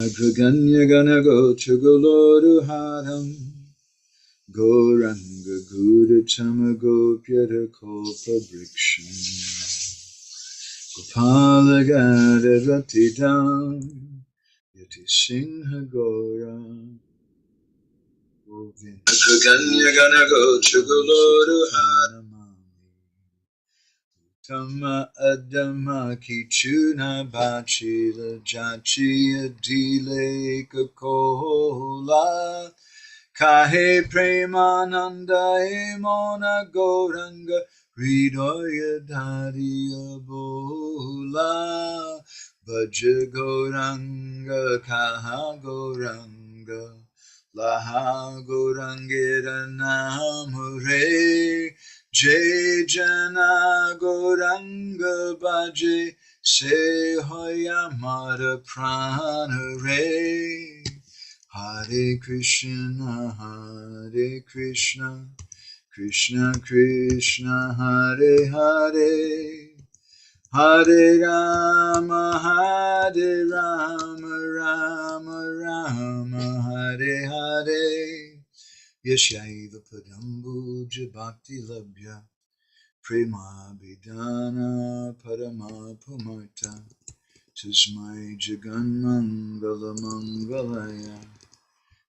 Agraganya Ganago Chugolodu Haram Goranga Gura Chamago Pyata Kopa Briksham Gopala Gada Ratidam Yati Singha Gora Agraganya Ganago Chugolodu Haram Tama Adama Kichuna Bachila Jachi Adile Kakola Kahe Premananda Emona Goranga Hridoya Dhariya Bola Bhaja Goranga Kaha Goranga Laha Gorangira Namure Jai Jana Goranga Bhaje Se Hoya Mara Prana Re Hare Krishna Krishna Krishna Hare Hare Hare Rama Rama Rama Hare Hare Yashaiva Padambuja Bhakti Labhya Prema Bidana Parama Pumata Tasmai Jaganmangala Mangalaya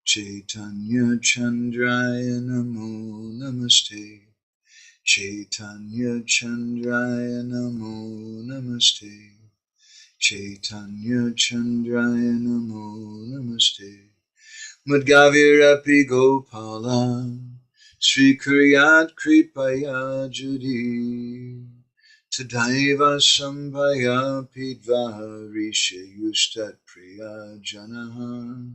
Chaitanya Chandraya Namo Namaste Chaitanya Chandraya Namo Namaste Chaitanya Chandraya Namo Namaste Madgavirapi Gopala Sri Kriyat Kripaya Judi Tadaiva Sambhaya Pidva Rishe Yustat Priya Janaha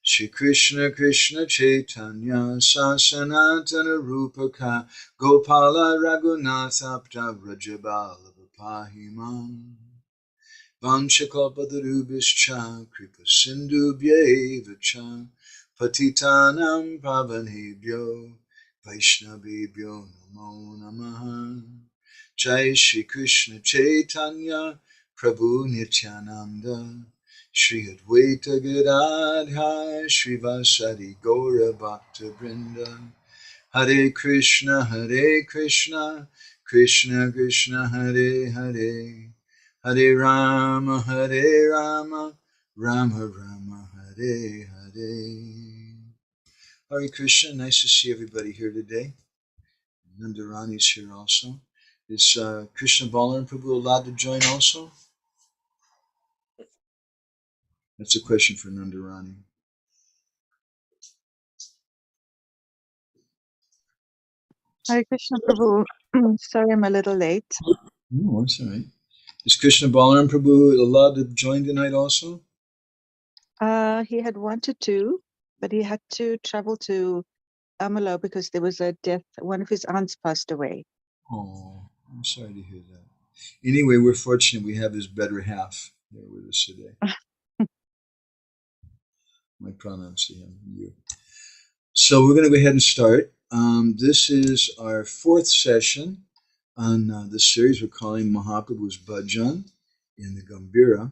Shri Krishna Krishna Chaitanya Sasanatana Rupaka Gopala Raghunatha Prajabala Pahimam Vanchakalpatarubhischa Kripa Sindhubhyeva cha Patitanam Pavanebhyo Vaishnavebhyo Namo Namaha Jai Shri Krishna Chaitanya Prabhu Nityananda Shri Advaita Gadadhar Shri Vasadi Gaura Bhakta Vrinda Hare Krishna Krishna Krishna Hare Hare Hare Rama Rama Rama Hare Hare. Hare Krishna, nice to see everybody here today. Nandarani is here also. Is Krishna Balaram Prabhu allowed to join also? That's a question for Nandarani. Hare Krishna Prabhu. Sorry, I'm a little late. No, that's all right. Is Krishna Balaram Prabhu allowed to join tonight also? He had wanted to, but he had to travel to Amala because there was a death. One of his aunts passed away. Oh, I'm sorry to hear that. Anyway, we're fortunate we have his better half here with us today. My pranams to him and you. So we're going to go ahead and start. This is our fourth session on the series we're calling Mahaprabhu's Bhajan in the Gambhira.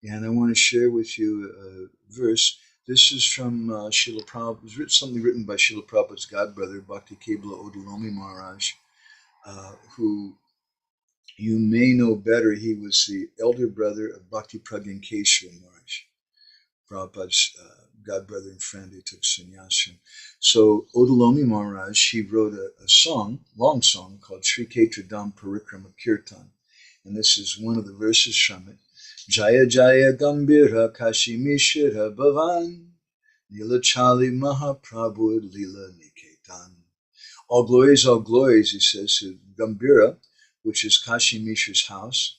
And I want to share with you a verse. This is from Srila Prabhupada. It's something written by Srila Prabhupada's godbrother, Bhakti Kebala Odalomi Maharaj, who you may know better. He was the elder brother of Bhakti Pragyan Keshava Maharaj, Prabhupada's godbrother and friend who took sannyasam. So Odalomi Maharaj, he wrote a song, long song, called Sri Ketra Dham Parikrama Kirtan. And this is one of the verses from it. Jaya Jaya Gambhira Kashi Mishra Bhavan Nilachali Mahaprabhu Lila Niketan. All glories, he says, to Gambhira, which is Kashi Mishra's house.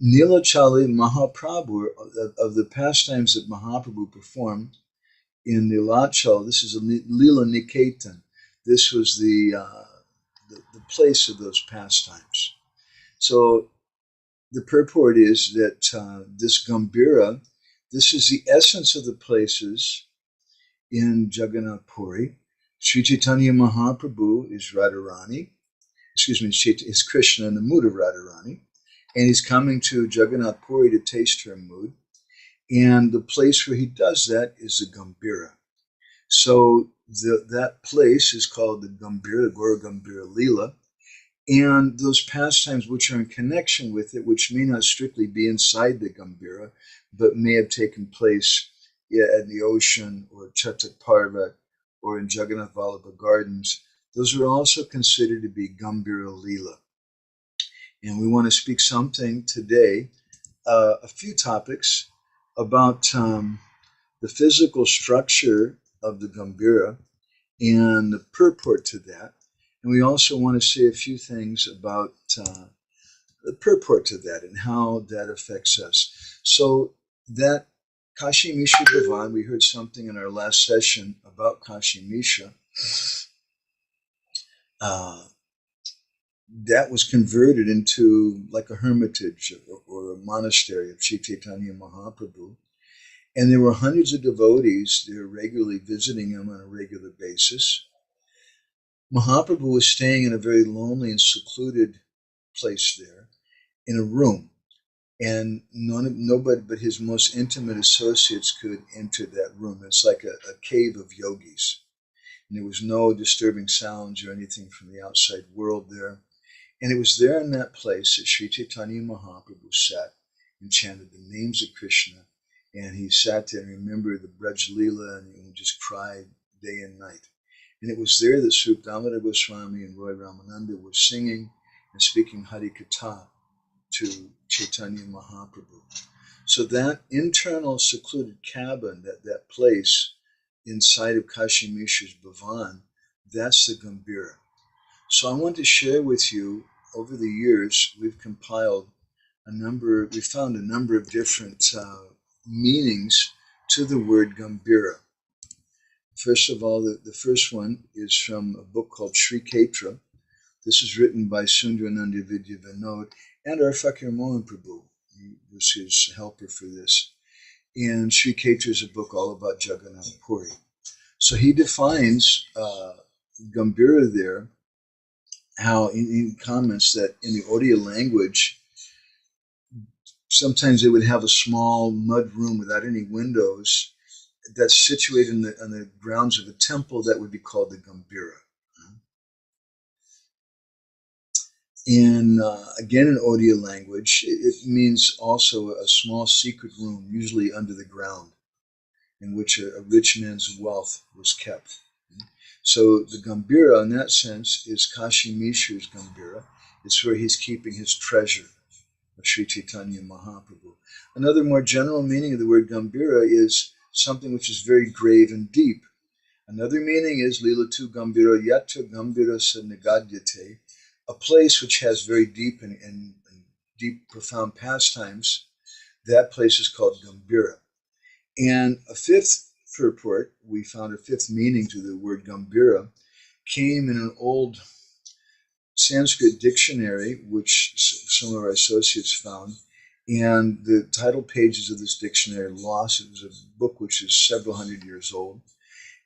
Nilachali Mahaprabhu, of the pastimes that Mahaprabhu performed in Nilachal, this is a Lila Niketan. This was the place of those pastimes. So the purport is that this Gambhira, this is the essence of the places in Jagannath Puri. Sri Chaitanya Mahaprabhu is Radharani, is Krishna in the mood of Radharani, and he's coming to Jagannath Puri to taste her mood. And the place where he does that is the Gambhira. So that place is called the Gambhira, Gaura Gambhira Lila. And those pastimes which are in connection with it, which may not strictly be inside the Gambhira, but may have taken place in the ocean or Chatak Parvat or in Jagannath Vallabha Gardens, those are also considered to be Gambhira Lila. And we want to speak something today, a few topics about the physical structure of the Gambhira and the purport to that. And we also want to say a few things about the purport to that and how that affects us. So that Kashi Misha Bhavan, we heard something in our last session about Kashi Misha. That was converted into like a hermitage or a monastery of Sri Chaitanya Mahaprabhu. And there were hundreds of devotees there regularly visiting him on a regular basis. Mahaprabhu was staying in a very lonely and secluded place there, in a room, and nobody but his most intimate associates could enter that room. It's like a cave of yogis, and there was no disturbing sounds or anything from the outside world there. And it was there in that place that Sri Chaitanya Mahaprabhu sat and chanted the names of Krishna, and he sat there and remembered the Braj Leela and just cried day and night. And it was there that Sri Damodar Goswami and Roy Ramananda were singing and speaking Hari Katha to Chaitanya Mahaprabhu. So that internal secluded cabin, that place inside of Kashi Mishra's Bhavan, that's the Gambhira. So I want to share with you, over the years, we've found a number of different meanings to the word Gambhira. First of all, the first one is from a book called Sri Ketra. This is written by Sundarananda Vidya Vinod and our Fakir Mohan Prabhu, who was his helper for this. And Sri Ketra is a book all about Jagannath Puri. So he defines Gambhira there, how he comments that in the Odia language, sometimes they would have a small mud room without any windows that's situated on the grounds of a temple that would be called the Gambhira. And again, in Odia language, it means also a small secret room, usually under the ground, in which a rich man's wealth was kept. So the Gambhira, in that sense, is Kashi Mishra's Gambhira. It's where he's keeping his treasure of Sri Chaitanya Mahaprabhu. Another more general meaning of the word Gambhira is something which is very grave and deep. Another meaning is Lilatu Gambhira Yatra Gambhira Sanagadhyate, a place which has very deep and deep, profound pastimes. That place is called Gambhira. And a fifth purport, we found a fifth meaning to the word Gambhira, came in an old Sanskrit dictionary, which some of our associates found. And the title pages of this dictionary are lost. It was a book which is several hundred years old.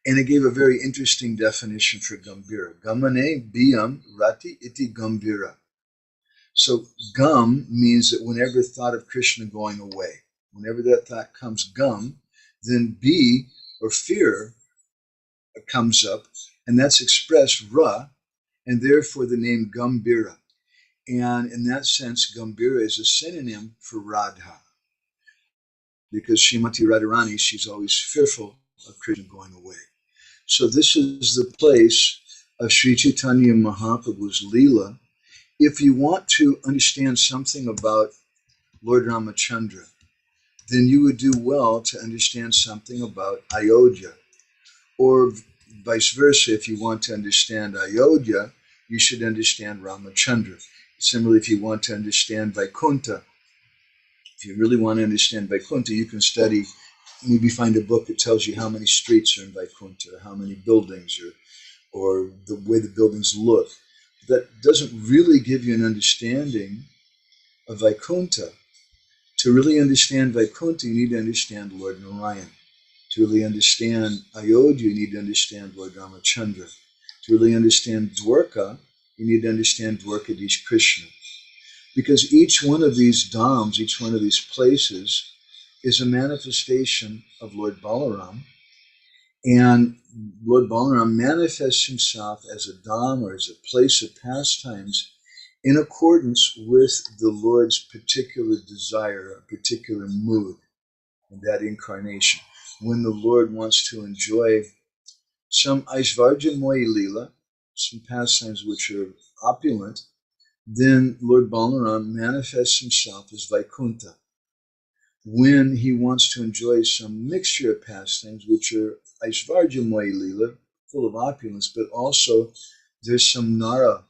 And it gave a very interesting definition for Gambhira. Gamane biyam rati iti Gambhira. So gam means that whenever thought of Krishna going away, whenever that thought comes gam, then b, or fear, comes up, and that's expressed ra, and therefore the name Gambhira. And in that sense, Gambhira is a synonym for Radha. Because Srimati Radharani, she's always fearful of Krishna going away. So this is the place of Sri Chaitanya Mahaprabhu's Leela. If you want to understand something about Lord Ramachandra, then you would do well to understand something about Ayodhya. Or vice versa, if you want to understand Ayodhya, you should understand Ramachandra. Similarly, if you want to understand Vaikuntha, if you really want to understand Vaikuntha, you can study, maybe find a book that tells you how many streets are in Vaikuntha, or how many buildings, or the way the buildings look. That doesn't really give you an understanding of Vaikuntha. To really understand Vaikuntha, you need to understand Lord Narayan. To really understand Ayodhya, you need to understand Lord Ramachandra. To really understand Dwarka, you need to understand Dwarkadish Krishna. Because each one of these dhams, each one of these places, is a manifestation of Lord Balaram. And Lord Balaram manifests himself as a dham, or as a place of pastimes, in accordance with the Lord's particular desire, a particular mood in that incarnation. When the Lord wants to enjoy some Aishvarjamoyi Leela, some pastimes which are opulent, then Lord Balaram manifests himself as Vaikuntha. When he wants to enjoy some mixture of pastimes, which are Aishvarjamoyi Leela, full of opulence, but also there's some Nara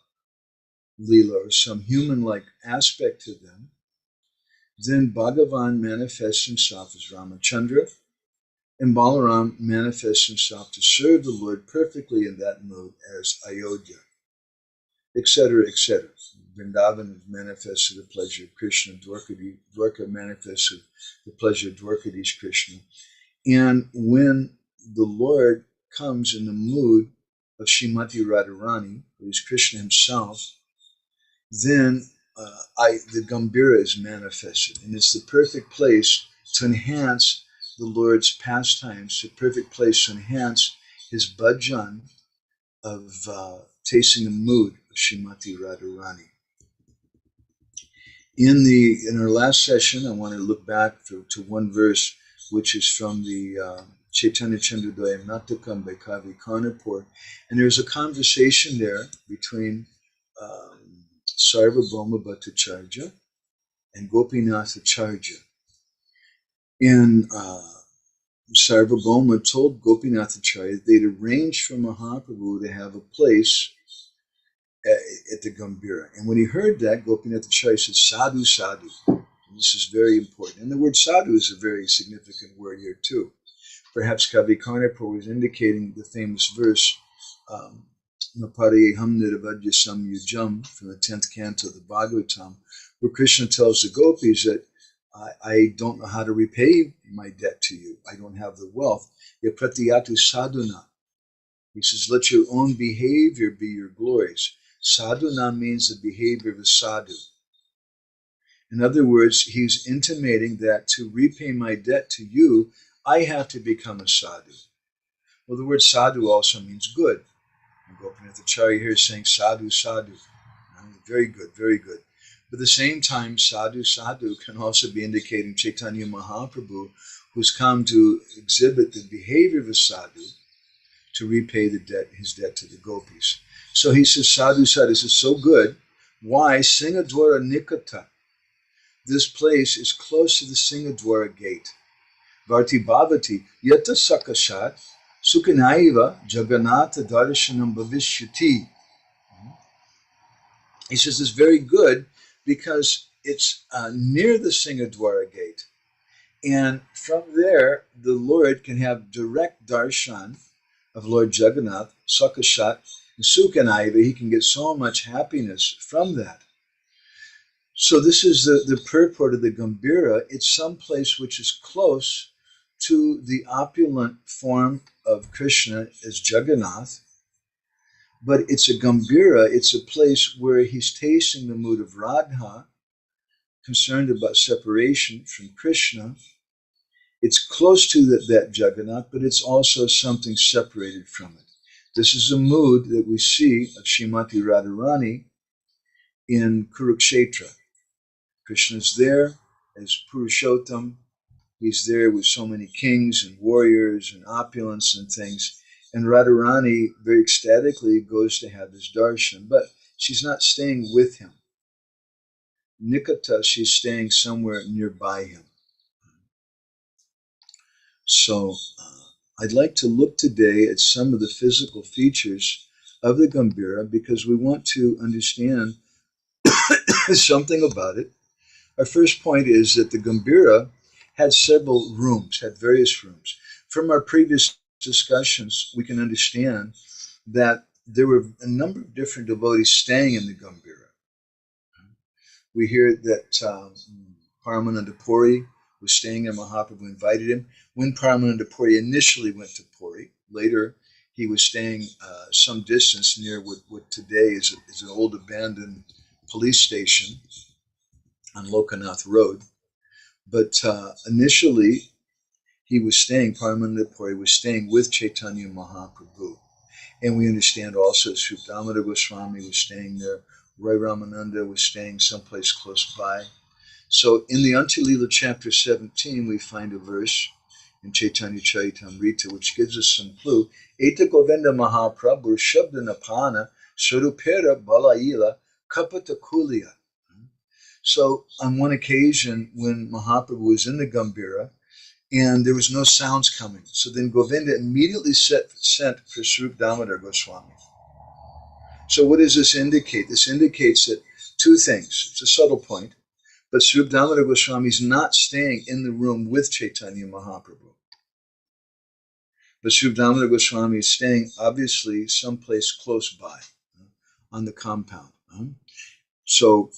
Leela, or some human-like aspect to them, then Bhagavan manifests himself as Ramachandra, and Balaram manifests himself to serve the Lord perfectly in that mood as Ayodhya, etc., etc. Vrindavan manifested the pleasure of Krishna. Dwarka manifested the pleasure of Dwarkadish Krishna. And when the Lord comes in the mood of Srimati Radharani, who is Krishna himself, then the Gambhira is manifested. And it's the perfect place to enhance the Lord's pastimes, the perfect place to enhance his bhajan of tasting the mood of Srimati Radharani. In our last session, I want to look back to one verse, which is from the Chaitanya Chandrodaya Natakam by Kavi Karnapur. And there's a conversation there between Sarvabhauma Bhattacharya and Gopinath Acharya. And Sarvabhauma told Gopinath Acharya they'd arranged for Mahaprabhu to have a place at the Gambhira. And when he heard that, Gopinath Acharya said, Sadhu, sadhu. And this is very important. And the word sadhu is a very significant word here too. Perhaps Kavi Karnapur was indicating the famous verse, Naparayeham Nirvadhyasam Yujam, from the 10th canto of the Bhagavatam, where Krishna tells the gopis that I don't know how to repay my debt to you. I don't have the wealth. Yapratiyatu sadhuna. He says, let your own behavior be your glories. Sadhuna means the behavior of a sadhu. In other words, he's intimating that to repay my debt to you, I have to become a sadhu. Well, the word sadhu also means good. And Gopinath Acharya here is saying sadhu, sadhu. Very good, very good. But at the same time, sadhu, sadhu can also be indicating Chaitanya Mahaprabhu, who's come to exhibit the behavior of a sadhu to repay his debt to the gopis. So he says, sadhu, sadhu. This is so good. Why? Singadwara Nikata. This place is close to the Singadwara gate. Varti Bhavati Yata Sakashat Sukhanaiva Jagannatha Darshanam Bhavishyati. He says it's very good because it's near the Singadwara gate. And from there, the Lord can have direct darshan of Lord Jagannath, Sakashat, and Sukhanaiva. He can get so much happiness from that. So this is the purport of the Gambhira. It's some place which is close to the opulent form of Krishna as Jagannath, but it's a Gambhira. It's a place where he's tasting the mood of Radha, concerned about separation from Krishna. It's close to that Jagannath, but it's also something separated from it. This is a mood that we see of Srimati Radharani in Kurukshetra. Krishna's there as Purushottam. He's there with so many kings and warriors and opulence and things. And Radharani very ecstatically goes to have his darshan, but she's not staying with him. Nikata, she's staying somewhere nearby him. So I'd like to look today at some of the physical features of the Gambhira because we want to understand something about it. Our first point is that the Gambhira had several rooms, had various rooms. From our previous discussions, we can understand that there were a number of different devotees staying in the Gambhira. We hear that Paramananda Puri was staying there. Mahaprabhu invited him. When Paramananda Puri initially went to Puri, later he was staying some distance near what today is an old abandoned police station on Lokanath Road. But initially, he was staying, Paramananda Puri was staying with Chaitanya Mahaprabhu. And we understand also Sri Damodar Goswami was staying there. Roy Ramananda was staying someplace close by. So in the Antilila chapter 17, we find a verse in Chaitanya Charitamrita which gives us some clue. Eta Govinda Mahaprabhu Shabda Napana Sarupera Balaila Kapata Kulia. So on one occasion when Mahaprabhu was in the Gambhira and there was no sounds coming, so then Govinda immediately sent for Srup Damodar Goswami. So what does this indicate? This indicates that two things. It's a subtle point. But Srup Damodar Goswami is not staying in the room with Chaitanya Mahaprabhu. But Srup Damodar Goswami is staying obviously someplace close by on the compound. So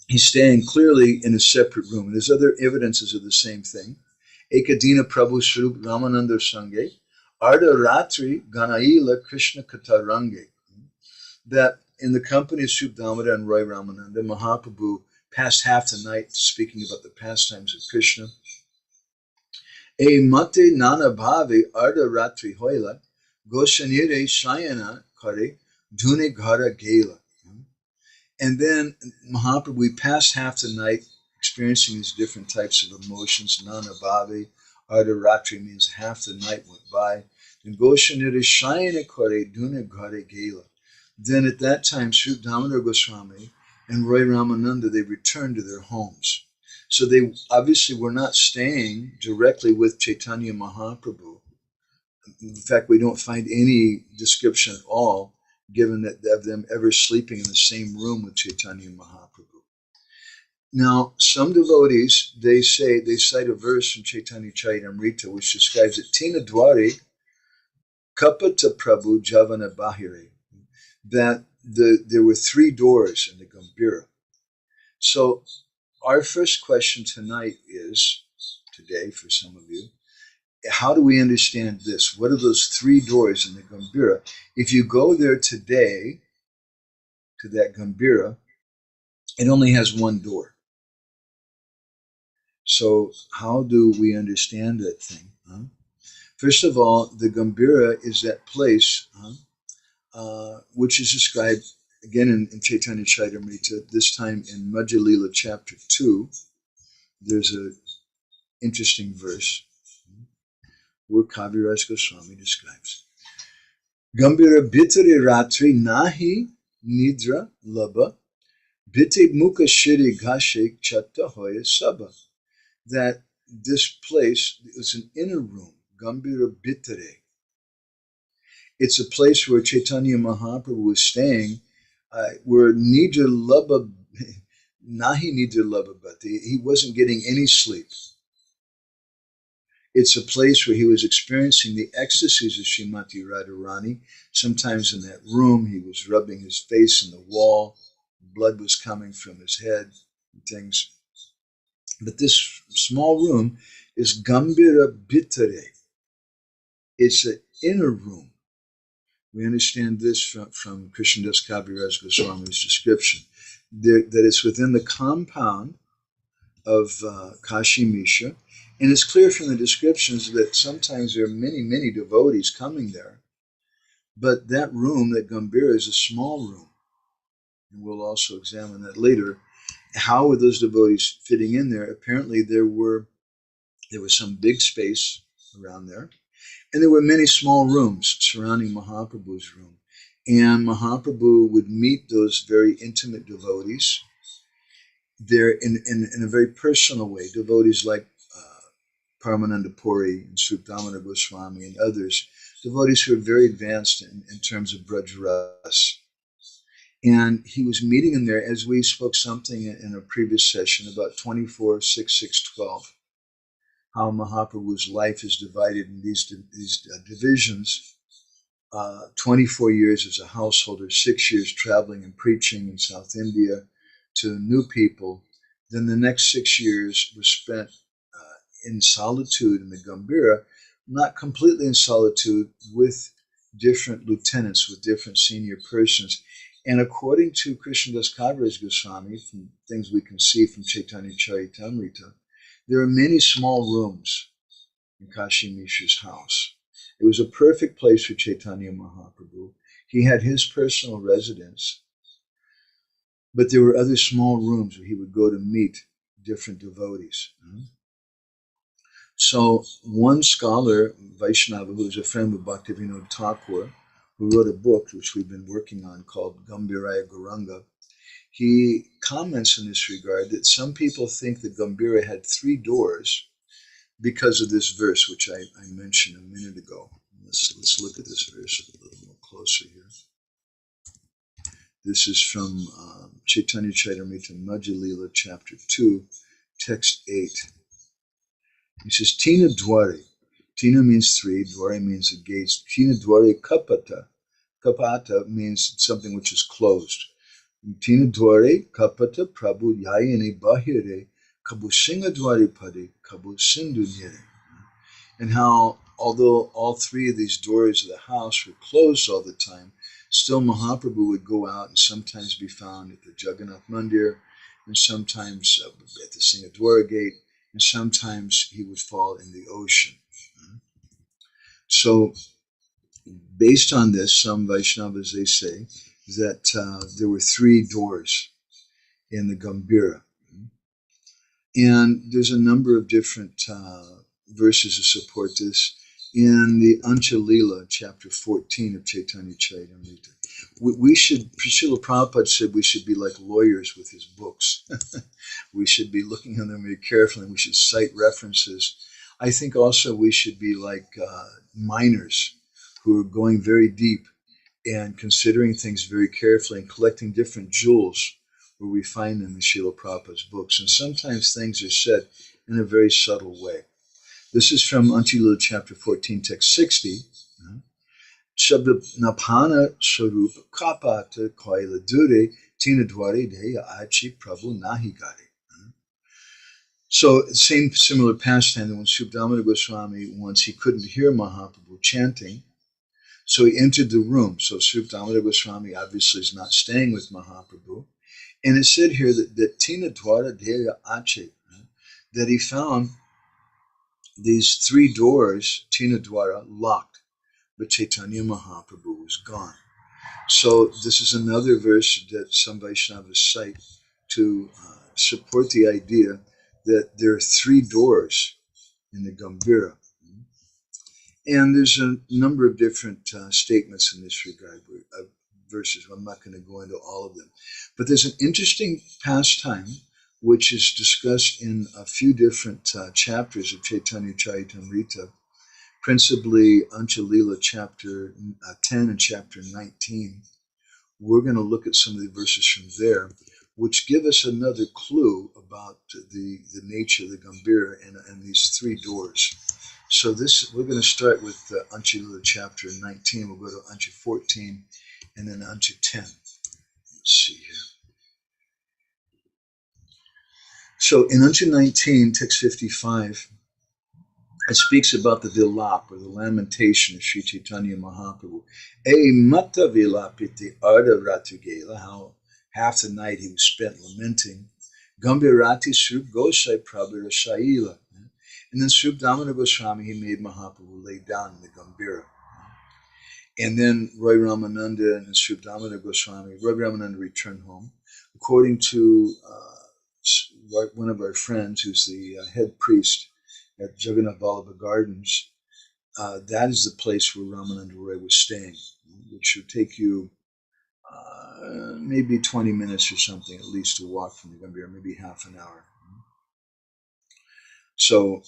he's staying clearly in a separate room. And there's other evidences of the same thing. Ekadina Prabhu Srup Ramananda Sange, Arda Ratri Ganaila Krishna Katarange. That in the company of Srup Damodar and Roy Ramananda, Mahaprabhu passed half the night speaking about the pastimes of Krishna. E mate nana bhave arda ratri hoila, goshanire shayana kare, dune ghara gela. And then Mahaprabhu passed half the night experiencing these different types of emotions. Nana bhave, arda ratri means half the night went by. Then goshanire shayana kare, dune ghara gela. Then at that time, Sri Damodar Goswami and Roy Ramananda, they returned to their homes. So they obviously were not staying directly with Chaitanya Mahaprabhu. In fact, we don't find any description at all given that of them ever sleeping in the same room with Chaitanya Mahaprabhu. Now, some devotees, they cite a verse from Chaitanya Charitamrita which describes it, Tina Dwari Kapata Prabhu Javana Bahire, that there were three doors in the Gambhira. So our first question today for some of you, how do we understand this? What are those three doors in the Gambhira? If you go there today, to that Gambhira, it only has one door. So how do we understand that thing? First of all, the Gambhira is that place which is described again in Chaitanya Charitamrita, this time in Madhya Lila chapter 2. There's an interesting verse where Kaviraj Goswami describes Gambhira Bhitare Ratri Nahi Nidra Laba Bhite Mukha Shiri Ghashik Chatta Hoya Saba. That this place is an inner room, Gambhira Bhitare. It's a place where Chaitanya Mahaprabhu was staying, where Nidra Laba, Nahi Nidra Laba Bhati, he wasn't getting any sleep. It's a place where he was experiencing the ecstasies of Srimati Radharani. Sometimes in that room, he was rubbing his face in the wall. Blood was coming from his head and things. But this small room is Gambhira Bhitare. It's an inner room. We understand this from Krishnadas Kaviraj Goswami's description, that it's within the compound of Kashi Misha. And it's clear from the descriptions that sometimes there are many, many devotees coming there. But that room, that Gambhira, is a small room. And we'll also examine that later. How were those devotees fitting in there? Apparently there was some big space around there. And there were many small rooms surrounding Mahaprabhu's room. And Mahaprabhu would meet those very intimate devotees there in a very personal way. Devotees like Paramananda Puri and Srup Damodar Goswami and others, devotees who are very advanced in terms of Braj Ras. And he was meeting them there, as we spoke something in a previous session about 24-6-6-12, how Mahaprabhu's life is divided in these divisions. 24 years as a householder, 6 years traveling and preaching in South India to new people. Then the next 6 years was spent in solitude in the Gambhira, not completely in solitude, with different lieutenants, with different senior persons. And according to Krishnadas Kaviraj Goswami, from things we can see from Chaitanya Charitamrita, There are many small rooms in Kashi Mishra's house. It was a perfect place for Chaitanya Mahaprabhu. He had his personal residence, but there were other small rooms where he would go to meet different devotees. So one scholar, Vaishnava, who was a friend with Bhaktivinoda Thakur, who wrote a book which we've been working on called Gambhira Gauranga, he comments in this regard that some people think that Gambhira had 3 doors because of this verse, which I mentioned a minute ago. Let's look at this verse a little more closer here. This is from Chaitanya Charitamrita Madhya Lila, chapter 2, text 8. He says, Tina Dwari. Tina means 3, Dwari means the gates. Tina Dwari Kapata. Kapata means something which is closed. Tina Dwari Kapata Prabhu Yayani Bahire Kabu Singa Dwari Pade Kabu Sindhu Nyere. And how, although all 3 of these doors of the house were closed all the time, still Mahaprabhu would go out and sometimes be found at the Jagannath Mandir, and sometimes at the Singadwara gate, and sometimes he would fall in the ocean. So, based on this, some Vaishnavas, they say that there were 3 doors in the Gambhira. And there's a number of different verses to support this. In the Anchalila, chapter 14 of Chaitanya Charitamrita, we should, Srila Prabhupada said we should be like lawyers with his books. We should be looking at them very carefully, and we should cite references. I think also we should be like miners who are going very deep and considering things very carefully and collecting different jewels where we find them in Srila Prabhupada's books. And sometimes things are said in a very subtle way. This is from Anchalila chapter 14, text 60. Shabda Napana Sarup Kapata Koila Dure Tina Dwari Deya Achi Prabhu Nahigari. So, similar pastime that when Subdamata Goswami, once he couldn't hear Mahaprabhu chanting, so he entered the room. So Subdamata Goswami obviously is not staying with Mahaprabhu. And it said here that Tina Dwara Deya Achi, that he found these 3 doors, Tina Dwara, locked, but Chaitanya Mahaprabhu was gone. So this is another verse that some Vaishnavas cite to support the idea that there are 3 doors in the Gambhira. And there's a number of different statements in this regard, verses. I'm not going to go into all of them. But there's an interesting pastime which is discussed in a few different chapters of Chaitanya Charitamrita, principally Anchalila chapter 10 and chapter 19. We're going to look at some of the verses from there, which give us another clue about the nature of the Gambhira and these 3 doors. So we're going to start with Anchalila chapter 19. We'll go to Ancha 14 and then Ancha 10. Let's see here. So in Ancha 19, text 55, it speaks about the vilap, or the lamentation of Sri Chaitanya Mahaprabhu. E mata vilapiti arda ratugela, how half the night he was spent lamenting. Gambhirati Srup Gosai Prabhira Shaila. And then Srup Damodar Goswami, he made Mahaprabhu lay down in the Gambhira. And then Roy Ramananda and Srup Damodar Goswami, Roy Ramananda returned home. According to one of our friends, who's the head priest at Jagannath Vallabha Gardens, that is the place where Ramananda Roy was staying, which would take you maybe 20 minutes or something, at least, to walk from the Gambhira, maybe half an hour. So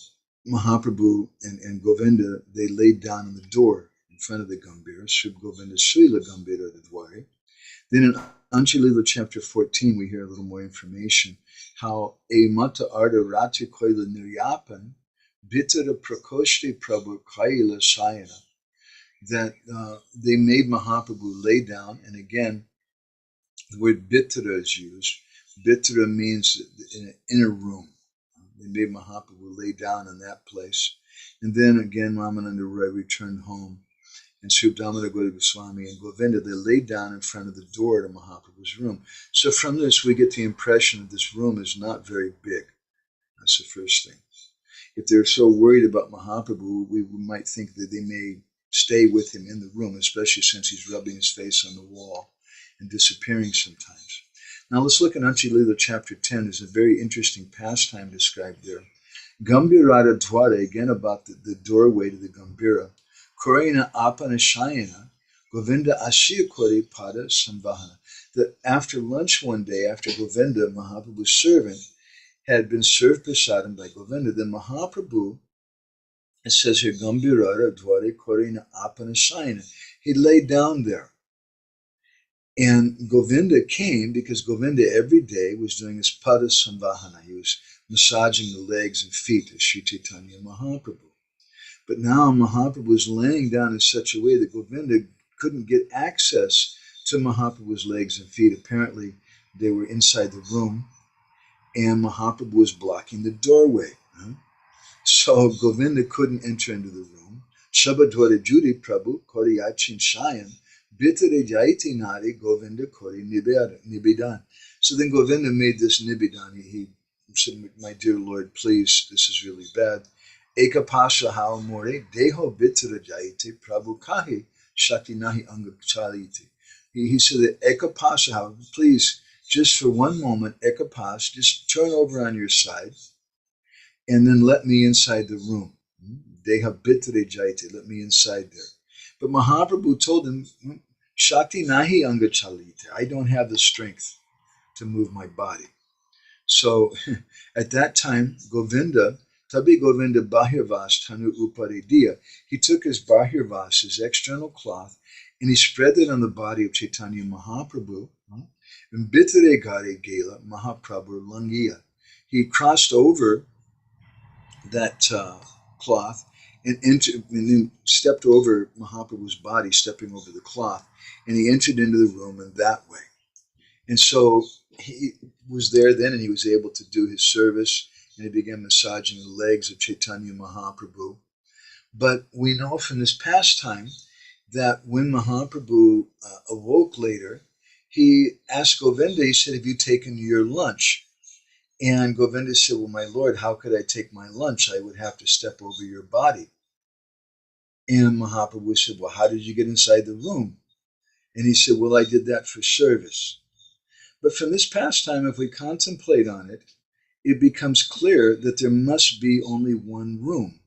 Mahaprabhu and Govinda, they laid down on the door in front of the Gambhira, Srila Govinda Srila Gambhira Dwari. Then in Anchalila chapter 14, we hear a little more information, how E mata arda rati koila niryapan bitara prakoshti prabhu kaila sayana, that they made Mahaprabhu lay down, and again, the word bitara is used. Bitara means in an inner room. They made Mahaprabhu lay down in that place. And then again, Ramananda Roy returned home. And Srup Damodar Goswami and Govinda, they laid down in front of the door to Mahaprabhu's room. So from this, we get the impression that this room is not very big. That's the first thing. if they're so worried about Mahaprabhu, we might think that they may stay with him in the room, especially since he's rubbing his face on the wall and disappearing sometimes. Now let's look at Anchi Lila chapter 10. There's a very interesting pastime described there. Gambhira Dware, again about the doorway to the Gambhira. Korena Apana Shayana, Govinda Ashir Kori Pada Samvahana. That after lunch one day, after Govinda, Mahaprabhu's servant, had been served prasadam by Govinda, then Mahaprabhu, it says here, Gambhira Dware Korena Apana Shayana. He lay down there. And Govinda came because Govinda every day was doing his pada samvahana. He was massaging the legs and feet of Sri Chaitanya Mahaprabhu. But now Mahaprabhu was laying down in such a way that Govinda couldn't get access to Mahaprabhu's legs and feet. Apparently, they were inside the room, and Mahaprabhu was blocking the doorway. So Govinda couldn't enter into the room. Shabadwara Judi Prabhu Koriyachin Shayan. Bitare Jaiti Nari Govinda Kori Nibidan. So then Govinda made this Nibidan. He said, my dear Lord, please, this is really bad. Eka Pasha Hao More Deho Bitara Jaiti Prabhu Kahi Shakti Nahi Anga Chaliti. He said that Eka Pasha Hao, please, just for one moment, Eka Pas, just turn over on your side and then let me inside the room. Deha Bitare Jaiti, let me inside there. But Mahaprabhu told him, Shakti nahi anga chalite. I don't have the strength to move my body. So at that time, Govinda, Tabi Govinda Bahirvas Tanu Uparidiya, he took his Bahirvas, his external cloth, and he spread it on the body of Chaitanya Mahaprabhu. And Bitare Gare Gela Mahaprabhu Langiya. He crossed over that cloth and then stepped over Mahaprabhu's body, stepping over the cloth, and he entered into the room in that way. And so he was there then, and he was able to do his service, and he began massaging the legs of Chaitanya Mahaprabhu. But we know from this pastime that when Mahaprabhu awoke later, he asked Govinda, he said, have you taken your lunch? And Govinda said, well, my Lord, how could I take my lunch? I would have to step over your body. And Mahaprabhu said, well, how did you get inside the room? And he said, well, I did that for service. But from this pastime, if we contemplate on it, it becomes clear that there must be only one room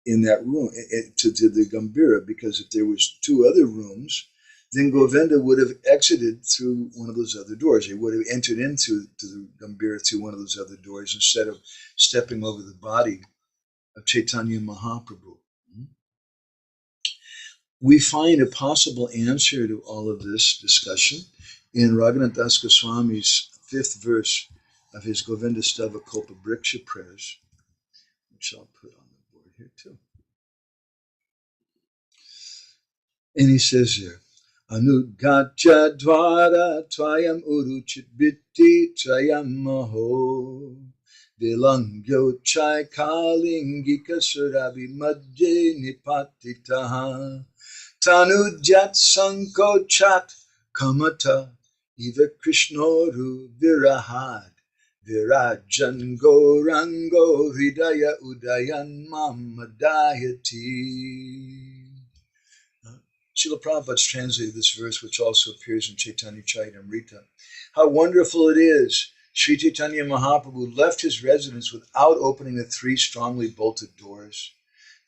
in that room to the Gambhira, because if there was two other rooms, then Govinda would have exited through one of those other doors. He would have entered into the Gambhira through one of those other doors instead of stepping over the body of Chaitanya Mahaprabhu. We find a possible answer to all of this discussion in Raghunath Das Goswami's 5th verse of his Govinda Stava Kalpa Briksha prayers, which I'll put on the board here too. And he says here, Anugacha dvara tvayam uruchit bitti trayam maho Dilangyo chai kalingika surabi madhye nipatitaha Tanujat sankochat kamata eva krishnoru virahad virajan gorango hridaya udayan mamadayati. Srila Prabhupada's translated this verse, which also appears in Chaitanya Charitamrita. How wonderful it is! Sri Chaitanya Mahaprabhu left his residence without opening the 3 strongly bolted doors.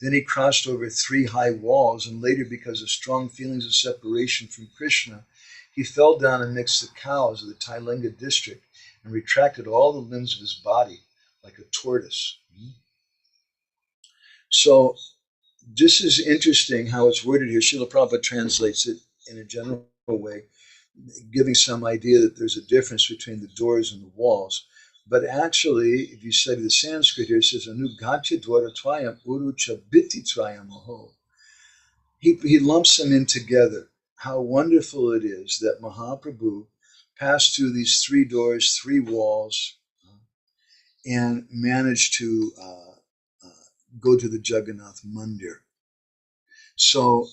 Then he crossed over 3 high walls, and later, because of strong feelings of separation from Krishna, he fell down amidst the cows of the Tailinga district and retracted all the limbs of his body like a tortoise. So this is interesting how it's worded here. Srila Prabhupada translates it in a general way, giving some idea that there's a difference between the doors and the walls. But actually, if you study the Sanskrit here, it says, Anugatya dwara tvayam urucha biti tvayam aho. He lumps them in together. How wonderful it is that Mahaprabhu passed through these 3 doors, 3 walls, and managed to go to the Jagannath Mandir. So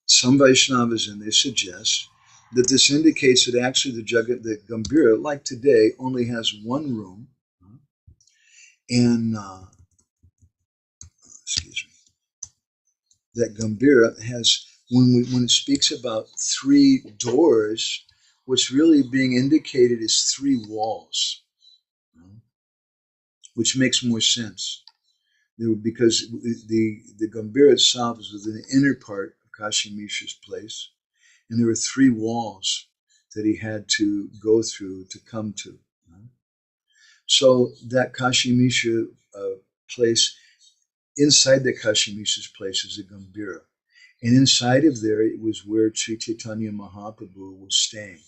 some Vaishnavas, and they suggest that this indicates that actually the Gambhira, like today, only has one room, And, excuse me, that Gambhira has, when it speaks about three doors, what's really being indicated is three walls, which makes more sense. Because the Gambhira itself is within the inner part of Kashi Mishra's place, and there were three walls that he had to go through to come to. So that Kashi Mishra place, inside the Kashi Mishra's place is a Gambhira. And inside of there, it was where Sri Chaitanya Mahaprabhu was staying.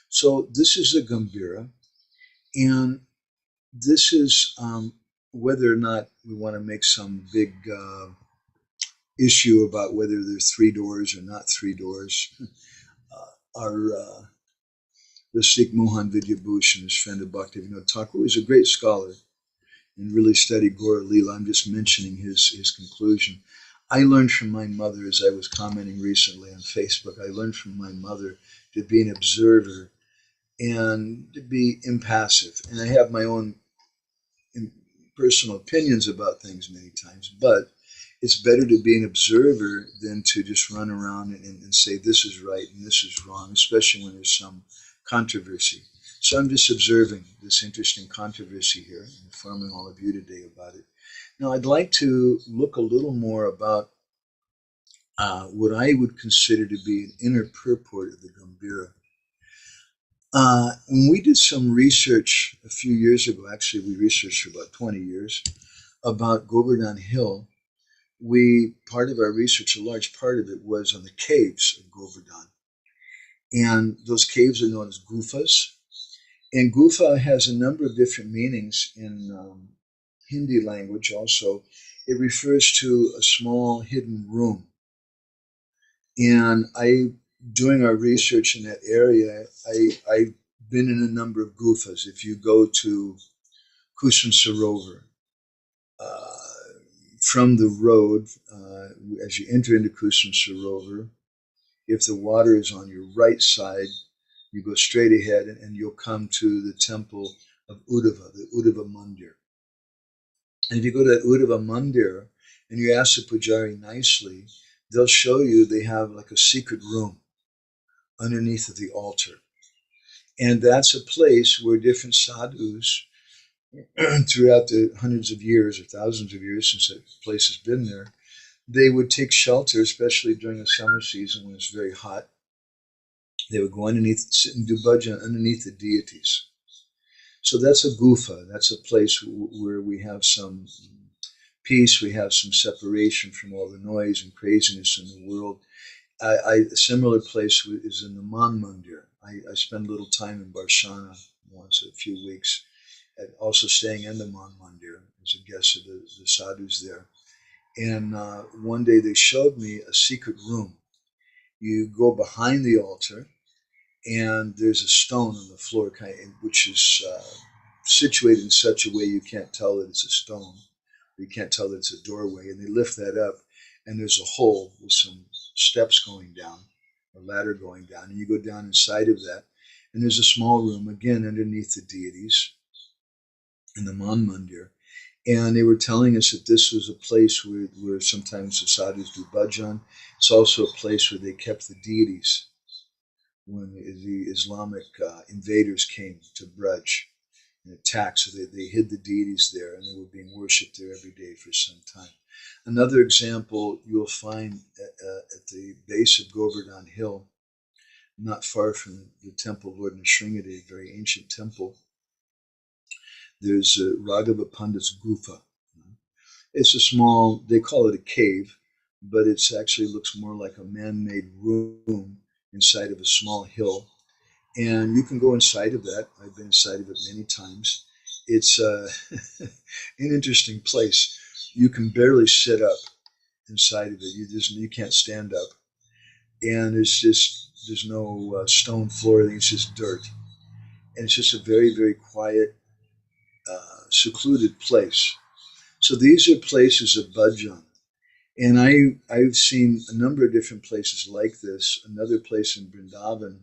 So this is the Gambhira, and this is whether or not we want to make some big issue about whether there's three doors or not three doors. Our the Sikh Mohan Vidyabhushan, his friend of Bhaktivinoda Thakur, is a great scholar and really studied Gaura Leela. I'm just mentioning his conclusion. I learned from my mother, as I was commenting recently on Facebook, I learned from my mother to be an observer and to be impassive. And I have my own personal opinions about things many times, but it's better to be an observer than to just run around and say this is right and this is wrong, especially when there's some controversy. So I'm just observing this interesting controversy here and informing all of you today about it. Now I'd like to look a little more about what I would consider to be an inner purport of the Gambhira. When we did some research a few years ago, actually we researched for about 20 years, about Govardhan Hill, part of our research, a large part of it was on the caves of Govardhan. And those caves are known as gufas. And gufa has a number of different meanings in Hindi language also. It refers to a small hidden room. And doing our research in that area, I've been in a number of gufas. If you go to Kusum Sarovar, from the road, as you enter into Kusum Sarovar, if the water is on your right side, you go straight ahead and you'll come to the temple of Uddhava, the Uddhava Mandir. And if you go to that Uddhava Mandir and you ask the pujari nicely, they'll show you they have like a secret room underneath of the altar. And that's a place where different sadhus, throughout the hundreds of years or thousands of years since that place has been there, they would take shelter, especially during the summer season when it's very hot. They would go underneath, sit and do bhajan underneath the deities. So that's a gufa. That's a place where we have some peace, we have some separation from all the noise and craziness in the world. A similar place is in the Man Mandir. I spend a little time in Barshana once a few weeks, and also staying in the Man Mandir as a guest of the sadhus there. And one day they showed me a secret room. You go behind the altar, and there's a stone on the floor, which is situated in such a way you can't tell that it's a stone. You can't tell that it's a doorway. And they lift that up, and there's a hole with some steps going down, a ladder going down. And you go down inside of that, and there's a small room, again, underneath the deities in the Man Mandir. And they were telling us that this was a place where sometimes the sadhus do bhajan. It's also a place where they kept the deities when the Islamic invaders came to Braj and attacked. So they hid the deities there, and they were being worshipped there every day for some time. Another example you'll find at the base of Govardhan Hill, not far from the temple of Lord Nrsimhadev, a very ancient temple. There's Raghava Pandit's Gufa. It's a small, they call it a cave, but it actually looks more like a man-made room inside of a small hill. And you can go inside of that. I've been inside of it many times. It's an interesting place. You can barely sit up inside of it. You can't stand up. And there's no stone floor. It's just dirt. And it's just a very, very quiet, secluded place. So these are places of bhajan. And I've seen a number of different places like this. Another place in Vrindavan,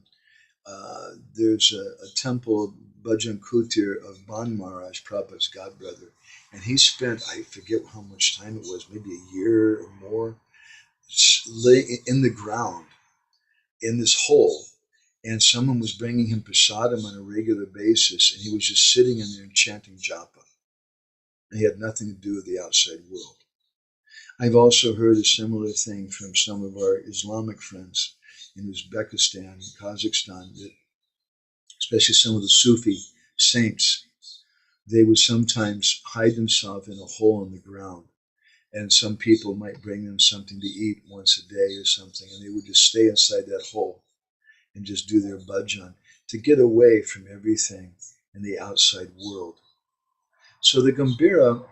there's a temple, Bhajan Kutir of Ban Maharaj, Prabhupada's godbrother, and he spent, I forget how much time it was, maybe a year or more, in the ground in this hole, and someone was bringing him prasadam on a regular basis, and he was just sitting in there and chanting japa. And he had nothing to do with the outside world. I've also heard a similar thing from some of our Islamic friends in Uzbekistan and Kazakhstan, that especially some of the Sufi saints, they would sometimes hide themselves in a hole in the ground. And some people might bring them something to eat once a day or something, and they would just stay inside that hole and just do their bhajan to get away from everything in the outside world. So the Gambhira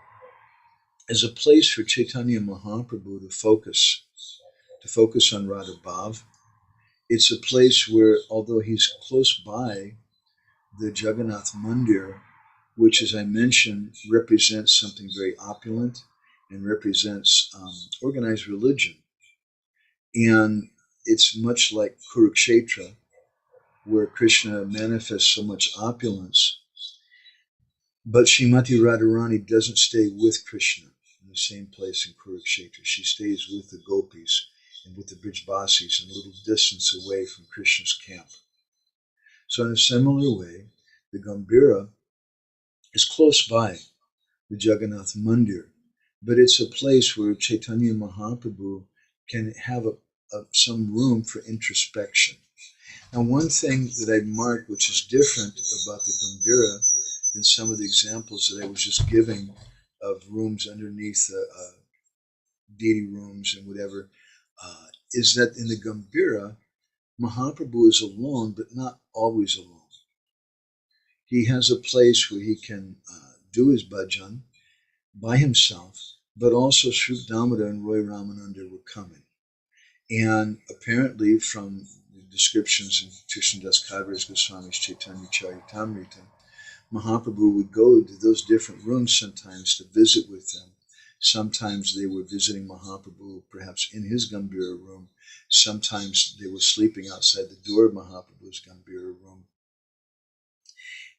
is a place for Chaitanya Mahaprabhu to focus on Radha Bhav. It's a place where, although he's close by the Jagannath Mandir, which, as I mentioned, represents something very opulent and represents organized religion. And it's much like Kurukshetra, where Krishna manifests so much opulence. But Srimati Radharani doesn't stay with Krishna in the same place in Kurukshetra. She stays with the gopis and with the Brijbasis and a little distance away from Krishna's camp. So in a similar way, the Gambhira is close by the Jagannath Mandir, but it's a place where Chaitanya Mahaprabhu can have some room for introspection. Now, one thing that I'd marked, which is different about the Gambhira than some of the examples that I was just giving of rooms underneath deity rooms and whatever, is that in the Gambhira, Mahaprabhu is alone, but not always alone. He has a place where he can do his bhajan by himself, but also Srup Damodar and Roy Ramananda were coming. And apparently from the descriptions in Krishnadas Kaviraj Goswami's Chaitanya Charitamrita, Mahaprabhu would go to those different rooms sometimes to visit with them. Sometimes they were visiting Mahaprabhu, perhaps in his Gambhira room. Sometimes they were sleeping outside the door of Mahaprabhu's Gambhira room.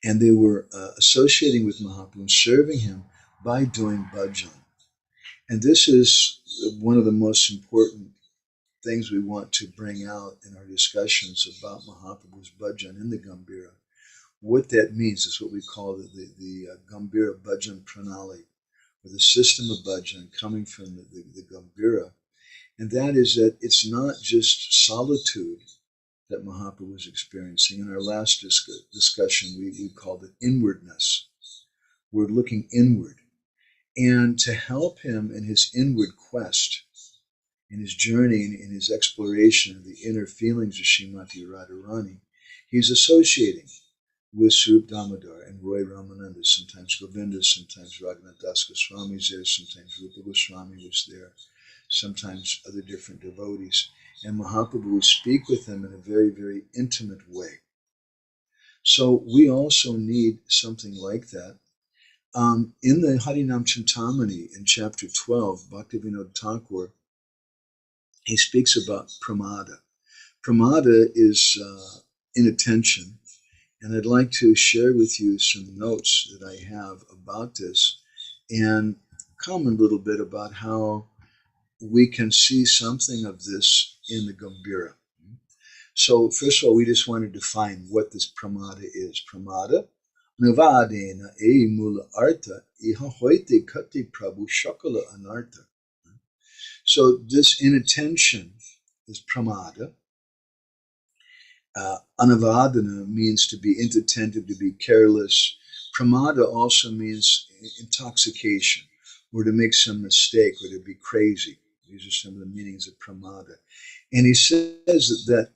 And they were associating with Mahaprabhu and serving him by doing bhajan. And this is one of the most important things we want to bring out in our discussions about Mahaprabhu's bhajan in the Gambhira. What that means is what we call the Gambhira Bhajan Pranali, or the system of bhajan coming from the Gambhira. And that is that it's not just solitude that Mahaprabhu was experiencing. In our last discussion, we called it inwardness. We're looking inward. And to help him in his inward quest, in his journey, in his exploration of the inner feelings of Srimati Radharani, he's associating with Srup Damodar and Roy Ramananda, sometimes Govinda, sometimes Raghunath Das Goswami is there, sometimes Rupa Goswami was there, sometimes other different devotees. And Mahaprabhu would speak with them in a very, very intimate way. So we also need something like that. In the Harinam Chintamani, in chapter 12, Bhaktivinoda Thakur, he speaks about pramada. Pramada is inattention, and I'd like to share with you some notes that I have about this and comment a little bit about how we can see something of this in the Gambhira. So first of all, we just want to define what this pramada is. Pramada, navadena e mula artha, iha hoite kati prabhu shakala anartha. So this inattention is pramada. Anavadana means to be inattentive, to be careless. Pramada also means intoxication, or to make some mistake, or to be crazy. These are some of the meanings of pramada. And he says that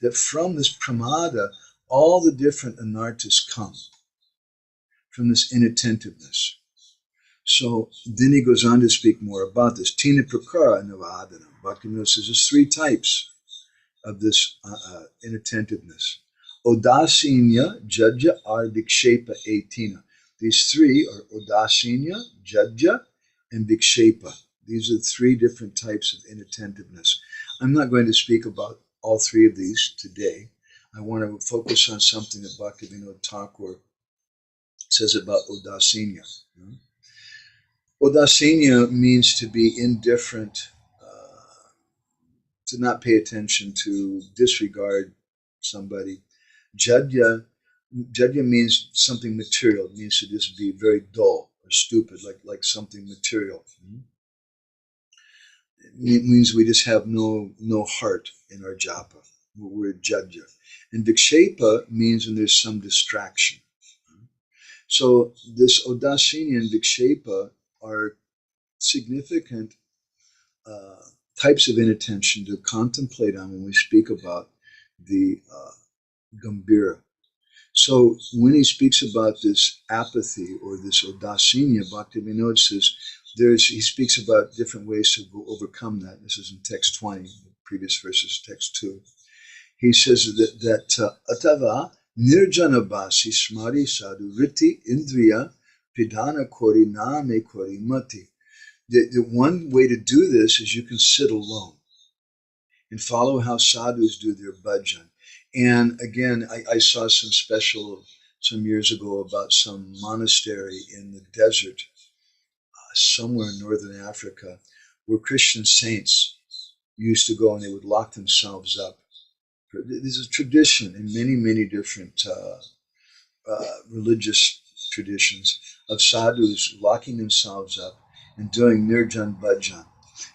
that from this pramada, all the different anarthas come from this inattentiveness. So then he goes on to speak more about this. Tina prakara navadana. Bhaktivinoda says there's three types of this inattentiveness. Odasinya, Jajja, Dikshepa, Etina. These three are Odasinya, Jajja, and Dikshepa. These are three different types of inattentiveness. I'm not going to speak about all three of these today. I want to focus on something that Bhaktivinoda Thakur says about Udasinya. Udasinya means to be indifferent, to not pay attention, to disregard somebody. Jadya means something material. It means to just be very dull or stupid, like something material. It means we just have no heart in our japa. We're jadya. And vikshepa means when there's some distraction. So this Udasinya and vikshepa are significant types of inattention to contemplate on when we speak about the Gambhira. So when he speaks about this apathy or this Udasinya, Bhaktivinoda says he speaks about different ways to overcome that. This is in text 20, the previous verses, text 2. He says that atava nirjanabasi smari sadhu riti indriya pidana kori name kori mati. The one way to do this is you can sit alone and follow how sadhus do their bhajan. And again, I saw some years ago about some monastery in the desert, somewhere in northern Africa, where Christian saints used to go and they would lock themselves up. There's a tradition in many different religious traditions of sadhus locking themselves up and doing nirjan bhajan.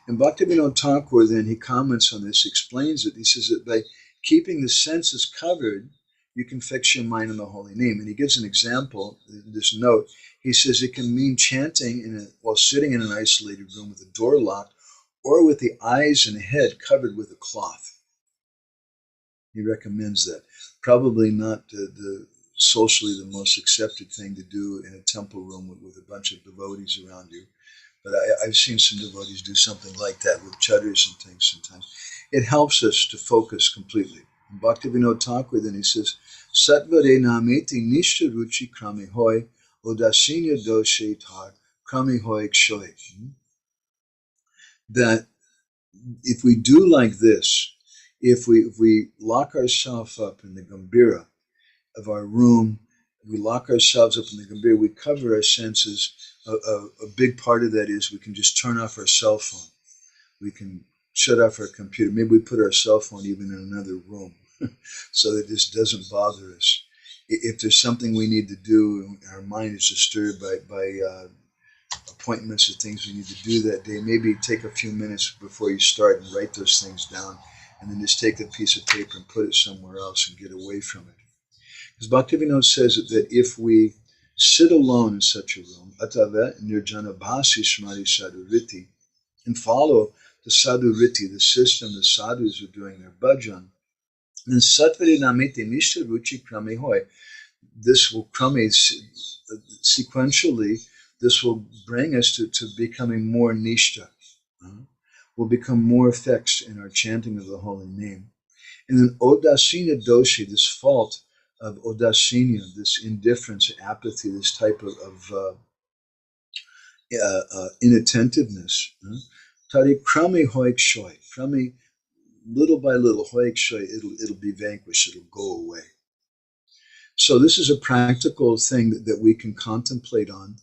And Bhaktivinoda Thakur, then, he comments on this, explains it. He says that by keeping the senses covered, you can fix your mind on the holy name. And he gives an example, this note. He says it can mean chanting while sitting in an isolated room with the door locked, or with the eyes and head covered with a cloth. He recommends that. Probably not the socially the most accepted thing to do in a temple room with a bunch of devotees around you. But I've seen some devotees do something like that with chatters and things sometimes. It helps us to focus completely. In Bhaktivinoda Thakur, then he says, Satvare nameti nishta ruchi krami hoy, odasinya doshe tar, krami hoy kshoy. That if we do like this, if we lock ourselves up in the Gambhira of our room, we lock ourselves up in the Gambhira, we cover our senses. A big part of that is we can just turn off our cell phone. We can shut off our computer. Maybe we put our cell phone even in another room so that this doesn't bother us. If there's something we need to do and our mind is disturbed by appointments or things we need to do that day, maybe take a few minutes before you start and write those things down, and then just take a piece of paper and put it somewhere else and get away from it. Because Bhaktivinoda says that if we sit alone in such a room, atava nirjana bhasi smari sadhu riti, and follow the sadhu riti, the system the sadhus are doing their bhajan, then sattvari namiti nishta ruchi krami hoy. This will sequentially, this will bring us to becoming more nishta. We'll become more fixed in our chanting of the holy name. And then odasinya doshi, this fault of odasinya, this indifference, apathy, this type of inattentiveness. Tari krami hoik shoy. Krami, little by little, hoik shoy, it'll be vanquished, it'll go away. So this is a practical thing that we can contemplate on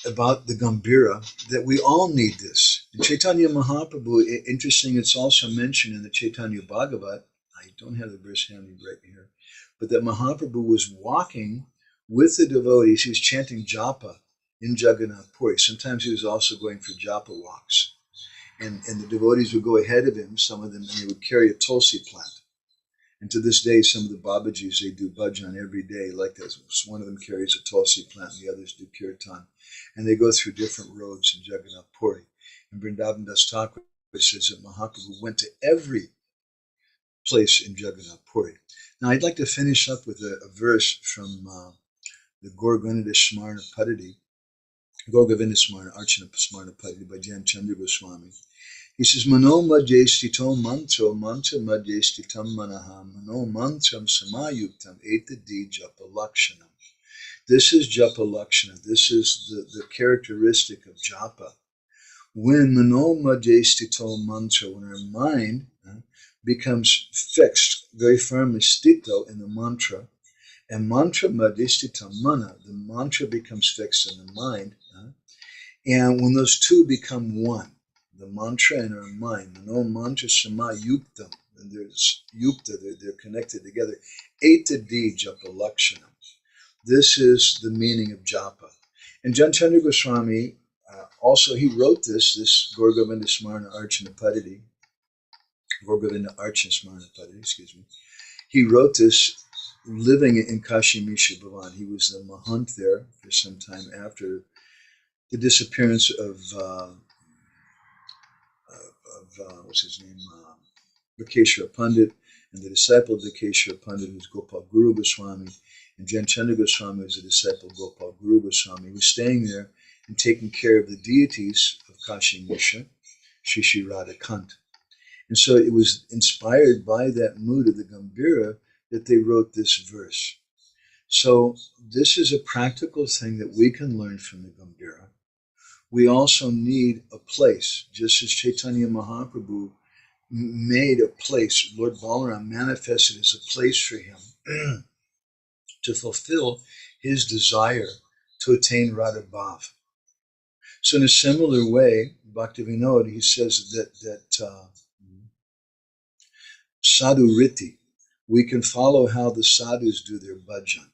about the Gambhira, that we all need this. In Chaitanya Mahaprabhu, interesting, it's also mentioned in the Chaitanya Bhagavat, I don't have the verse handy right here, but that Mahaprabhu was walking with the devotees, he was chanting japa in Jagannath Puri. Sometimes he was also going for japa walks. And the devotees would go ahead of him, some of them, and they would carry a tulsi plant. And to this day, some of the Babajis, they do bhajan every day like this. One of them carries a tulsi plant, and the others do kirtan. And they go through different roads in Jagannath Puri. And Vrindavan Das Thakur says that Mahaprabhu went to every place in Jagannath Puri. Now, I'd like to finish up with a verse from the Gaur-Govinda Smarna Padadi, Gaur-Govinda Smarna, Archana Smarna Padadi by Jan Chandra Goswami. He says, Mano majestito mantra, mantra majestitam manaha, mano mantram samayuktam etadi japa lakshanam. This is japa lakshana. This is the characteristic of japa. When Mano Majestito mantra, when our mind becomes fixed very firmly, stito in the mantra, and mantra Majestita mana, the mantra becomes fixed in the mind, and when those two become one, the mantra and our mind, Mano mantra sama yuktam, and there's yukta, they're connected together. Eta di japa lakshanam. This is the meaning of japa. And Janchandra Goswami, also he wrote this Gaur Govinda Smarana Archana Padidi, excuse me. He wrote this living in Kashi Misha Bhavan. He was the Mahant there for some time after the disappearance of what's his name, Vakeshwara Pandit, and the disciple of Vakeshwara Pandit, who's Gopal Guru Goswami, and Janchandra Goswami was a disciple of Gopal Guru Goswami. He was staying there and taking care of the deities of Kashi Misha, Shri Radha Kant. And so it was inspired by that mood of the Gambhira that they wrote this verse. So this is a practical thing that we can learn from the Gambhira. We also need a place, just as Chaitanya Mahaprabhu made a place. Lord Balaram manifested as a place for him to fulfill his desire to attain Radha Bhav. So in a similar way, Bhaktivinoda, he says that sadhu riti, we can follow how the sadhus do their bhajan.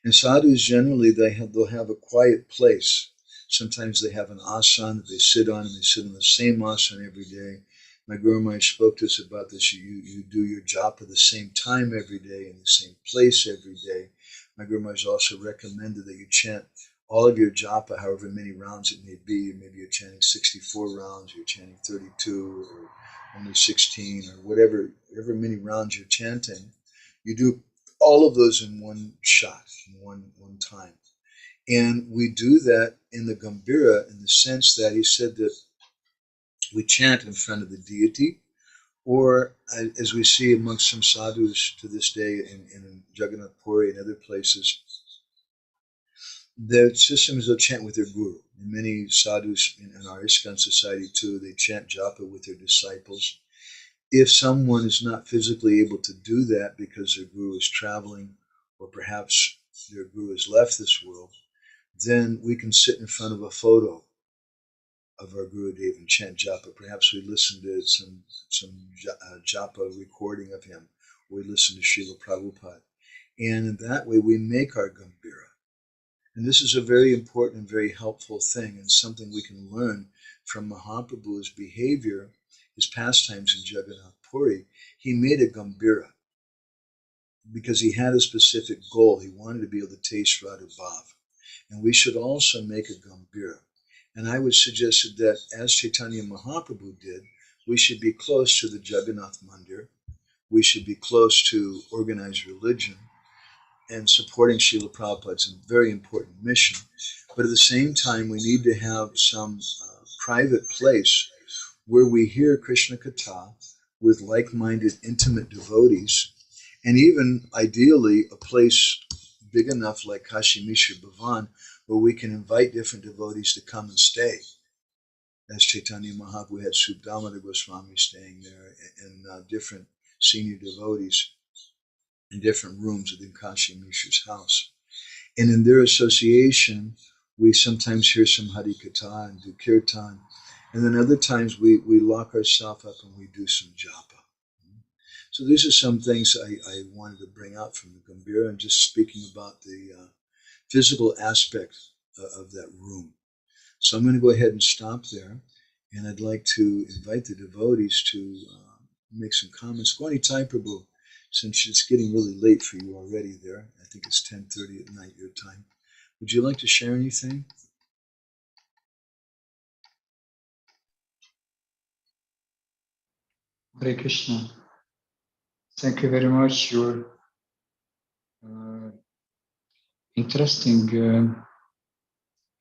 And sadhus generally, they'll have a quiet place. Sometimes they have an asana that they sit on, and they sit on the same asana every day. My Guru Maharaj spoke to us about this. You do your japa the same time every day, in the same place every day. My Guru Maharaj also recommended that you chant all of your japa, however many rounds it may be. Maybe you're chanting 64 rounds, you're chanting 32, or only 16, or whatever many rounds you're chanting. You do all of those in one shot, in one time. And we do that in the Gambhira in the sense that he said that we chant in front of the deity, or as we see amongst some sadhus to this day in Jagannath Puri and other places, the system is they'll chant with their guru. And many sadhus in our ISKCON society too, they chant japa with their disciples. If someone is not physically able to do that because their guru is traveling, or perhaps their guru has left this world, then we can sit in front of a photo of our Gurudev and chant japa. Perhaps we listen to some japa recording of him, or we listen to Srila Prabhupada. And in that way we make our Gambhira. And this is a very important and very helpful thing, and something we can learn from Mahaprabhu's behavior, his pastimes in Jagannath Puri. He made a Gambhira because he had a specific goal. He wanted to be able to taste Radha Bhav. And we should also make a Gambhira. And I would suggest that as Chaitanya Mahaprabhu did, we should be close to the Jagannath Mandir. We should be close to organized religion and supporting Srila Prabhupada's very important mission. But at the same time, we need to have some private place where we hear Krishna Katha with like-minded, intimate devotees, and even ideally a place big enough like Kashi Mishra Bhavan where we can invite different devotees to come and stay. As Chaitanya Mahaprabhu had Subdamata Goswami staying there, and different senior devotees in different rooms within Kashi Mishra's house. And in their association, we sometimes hear some Hari Katha and do Kirtan, and then other times we lock ourselves up and we do some japa. So these are some things I wanted to bring out from the Gambhira, and just speaking about the physical aspect of that room. So I'm going to go ahead and stop there, and I'd like to invite the devotees to make some comments. Gwani Tai Prabhu, since it's getting really late for you already there, I think it's 10:30 at night your time. Would you like to share anything? Hare Krishna. Thank you very much. Your interesting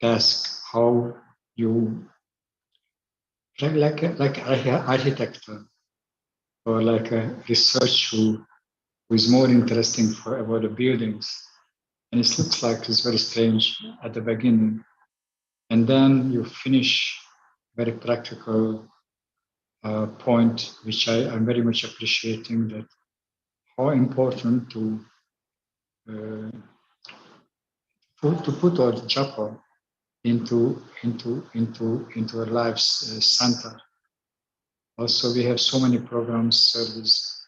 task. How you like architect or like a research who is more interesting for about the buildings. And it looks like it's very strange at the beginning, and then you finish very practical point, which I'm very much appreciating, that how important to put our japa into our lives center. Also, we have so many programs, service,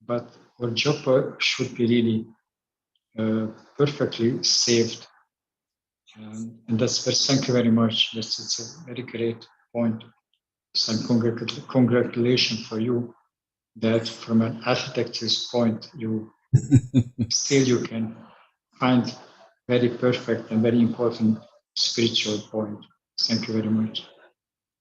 but our japa should be really perfectly saved. And that's very, thank you very much. It's a very great point. So congratulations for you that from an architect's point, you can find very perfect and very important spiritual point. Thank you very much.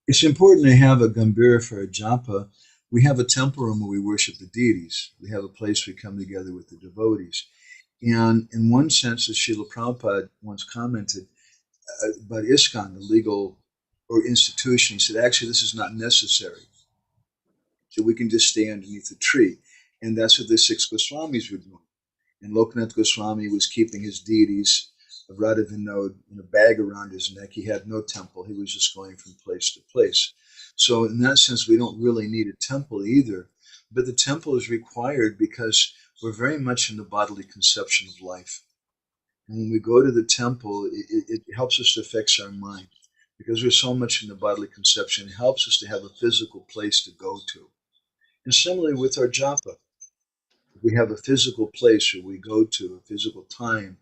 It's important to have a Gambhira for a japa. We have a temple room where we worship the deities. We have a place we come together with the devotees. And in one sense, as Srila Prabhupada once commented about ISKCON, the legal or institution, he said, actually, this is not necessary. So we can just stay underneath the tree. And that's what the 6 Goswamis were doing. And Lokanath Goswami was keeping his deities of Radha Vinod in a bag around his neck. He had no temple. He was just going from place to place. So in that sense, we don't really need a temple either. But the temple is required because we're very much in the bodily conception of life. And when we go to the temple, it helps us to fix our mind. Because we're so much in the bodily conception, it helps us to have a physical place to go to. And similarly with our japa, we have a physical place where we go to, a physical time.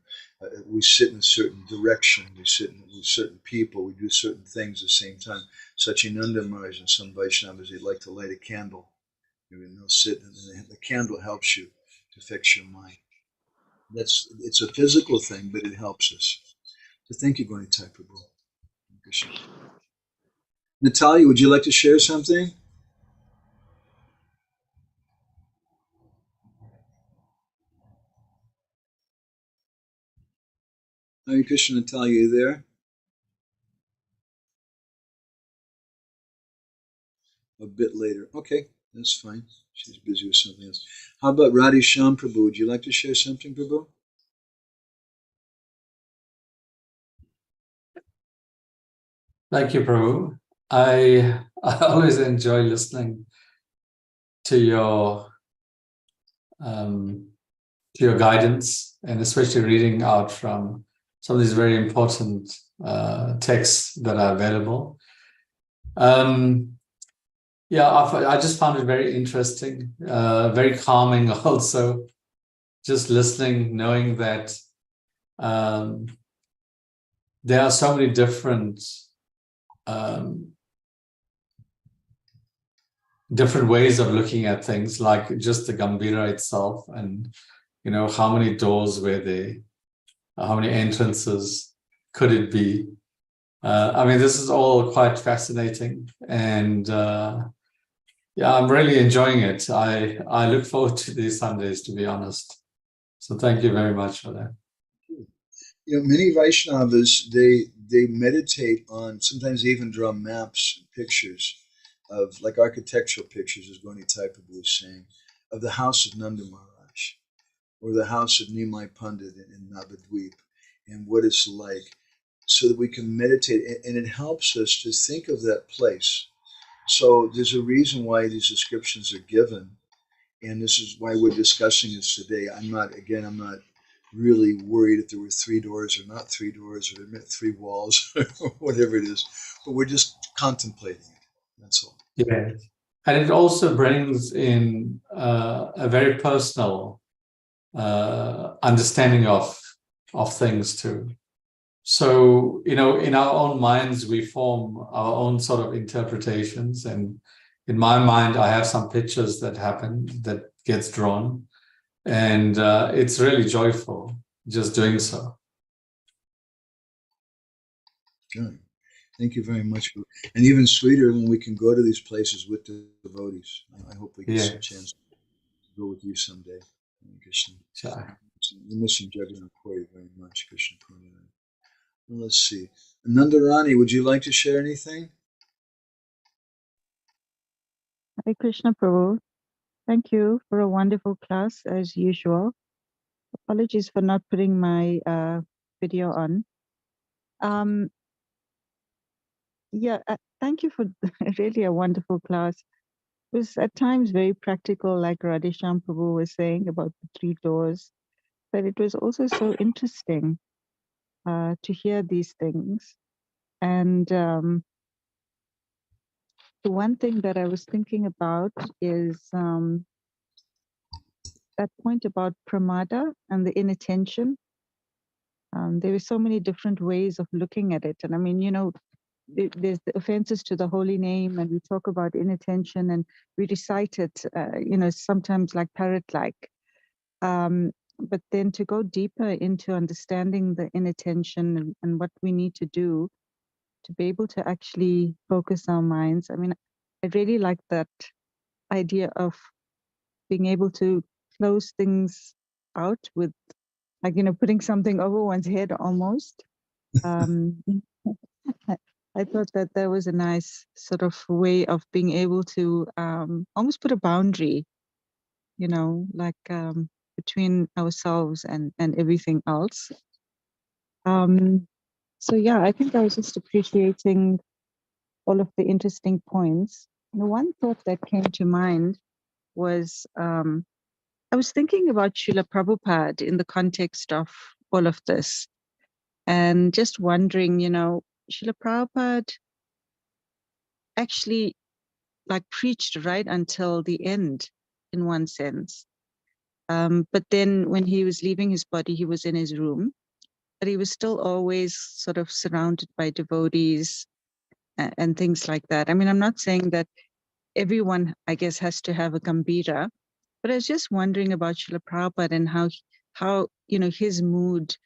We sit in a certain direction. We sit with certain people. We do certain things at the same time. Sachinanda Maharaj and some Vaishnavas, they like to light a candle. And they'll sit, and the candle helps you to fix your mind. It's a physical thing, but it helps us. So thank you, Gaunitai Prabhu. Natalia, would you like to share something? Hare Krishna, Natalia, you there? A bit later. Okay, that's fine. She's busy with something else. How about Radhi Shyam Prabhu? Would you like to share something, Prabhu? Thank you, Prabhu. I always enjoy listening to your guidance, and especially reading out from some of these very important texts that are available. Yeah, I just found it very interesting, very calming also, just listening, knowing that there are so many different different ways of looking at things, like just the Gambhira itself, and how many doors were there, how many entrances could it be. I mean, this is all quite fascinating, and yeah, I'm really enjoying it. I look forward to these Sundays, to be honest. So thank you very much for that. Many Vaishnavas, they meditate on, sometimes they even draw maps and pictures of, like architectural pictures, as Gaunitai Prabhu was saying, of the house of Nanda Maharaj, or the house of Nimai Pandit in Navadvip, and what it's like, so that we can meditate, and it helps us to think of that place. So there's a reason why these descriptions are given, and this is why we're discussing this today. I'm not really worried if there were 3 doors or not 3 doors, or there were 3 walls, or whatever it is, but we're just contemplating it. That's all. Yeah, and it also brings in a very personal understanding of things too. So, in our own minds, we form our own sort of interpretations. And in my mind, I have some pictures that happen, that gets drawn. And it's really joyful just doing so. Good. Thank you very much. And even sweeter when we can go to these places with the devotees. I hope we get a chance to go with you someday. Krishna. Sure. We're missing Jagannath Puri very much, Krishna. Well, let's see. Nandarani, would you like to share anything? Hare Krishna Prabhu. Thank you for a wonderful class as usual. Apologies for not putting my video on. Yeah, thank you for really a wonderful class. It was at times very practical, like Radhesham Prabhu was saying about the three doors, but it was also so interesting to hear these things. And the one thing that I was thinking about is that point about pramada and the inattention. There were so many different ways of looking at it. And I mean, there's the offenses to the holy name, and we talk about inattention, and we recite it, sometimes like parrot-like. But then to go deeper into understanding the inattention and what we need to do to be able to actually focus our minds. I mean, I really like that idea of being able to close things out with, like, putting something over one's head almost. Um, I thought that that was a nice sort of way of being able to almost put a boundary, between ourselves and everything else. So yeah, I think I was just appreciating all of the interesting points. The one thought that came to mind was I was thinking about Srila Prabhupada in the context of all of this, and just wondering, Srila Prabhupada actually preached right until the end, in one sense. But then when he was leaving his body, he was in his room, but he was still always sort of surrounded by devotees and things like that. I mean, I'm not saying that everyone, I guess, has to have a Gambhira, but I was just wondering about Srila Prabhupada and how his mood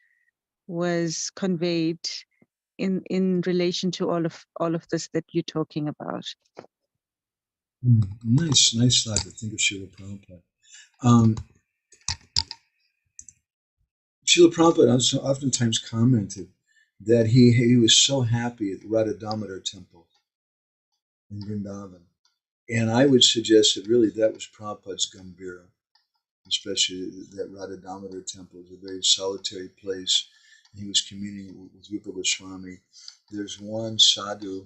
was conveyed in relation to all of this that you're talking about. Nice thought to think of Srila Prabhupada. Srila Prabhupada also oftentimes commented that he was so happy at the Radha Damodar temple in Vrindavan. And I would suggest that really that was Prabhupada's Gambhira, especially that Radha Damodar temple is a very solitary place. He was communing with Rupa Goswami. There's one sadhu,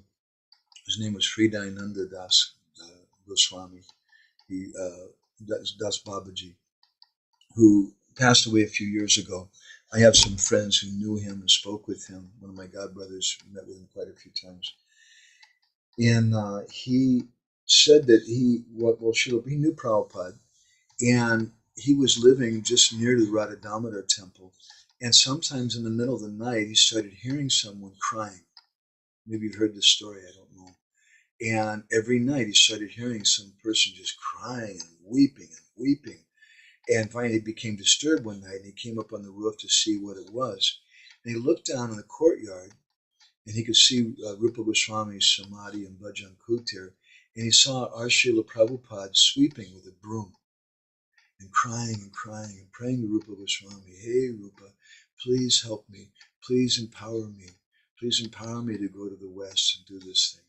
his name was Fridayananda Das Goswami, Das Babaji, who passed away a few years ago. I have some friends who knew him and spoke with him. One of my godbrothers met with him quite a few times. And he said that he knew Prabhupada, and he was living just near the Radha Damodar temple. And sometimes in the middle of the night, he started hearing someone crying. Maybe you've heard this story, I don't know. And every night he started hearing some person just crying and weeping and weeping. And finally he became disturbed one night, and he came up on the roof to see what it was. And he looked down in the courtyard, and he could see Rupa Goswami's Samadhi and Bhajan Kutir, and he saw our Srila Prabhupada sweeping with a broom and crying and crying and praying to Rupa Goswami, "Hey Rupa, please help me, please empower me to go to the West and do this thing."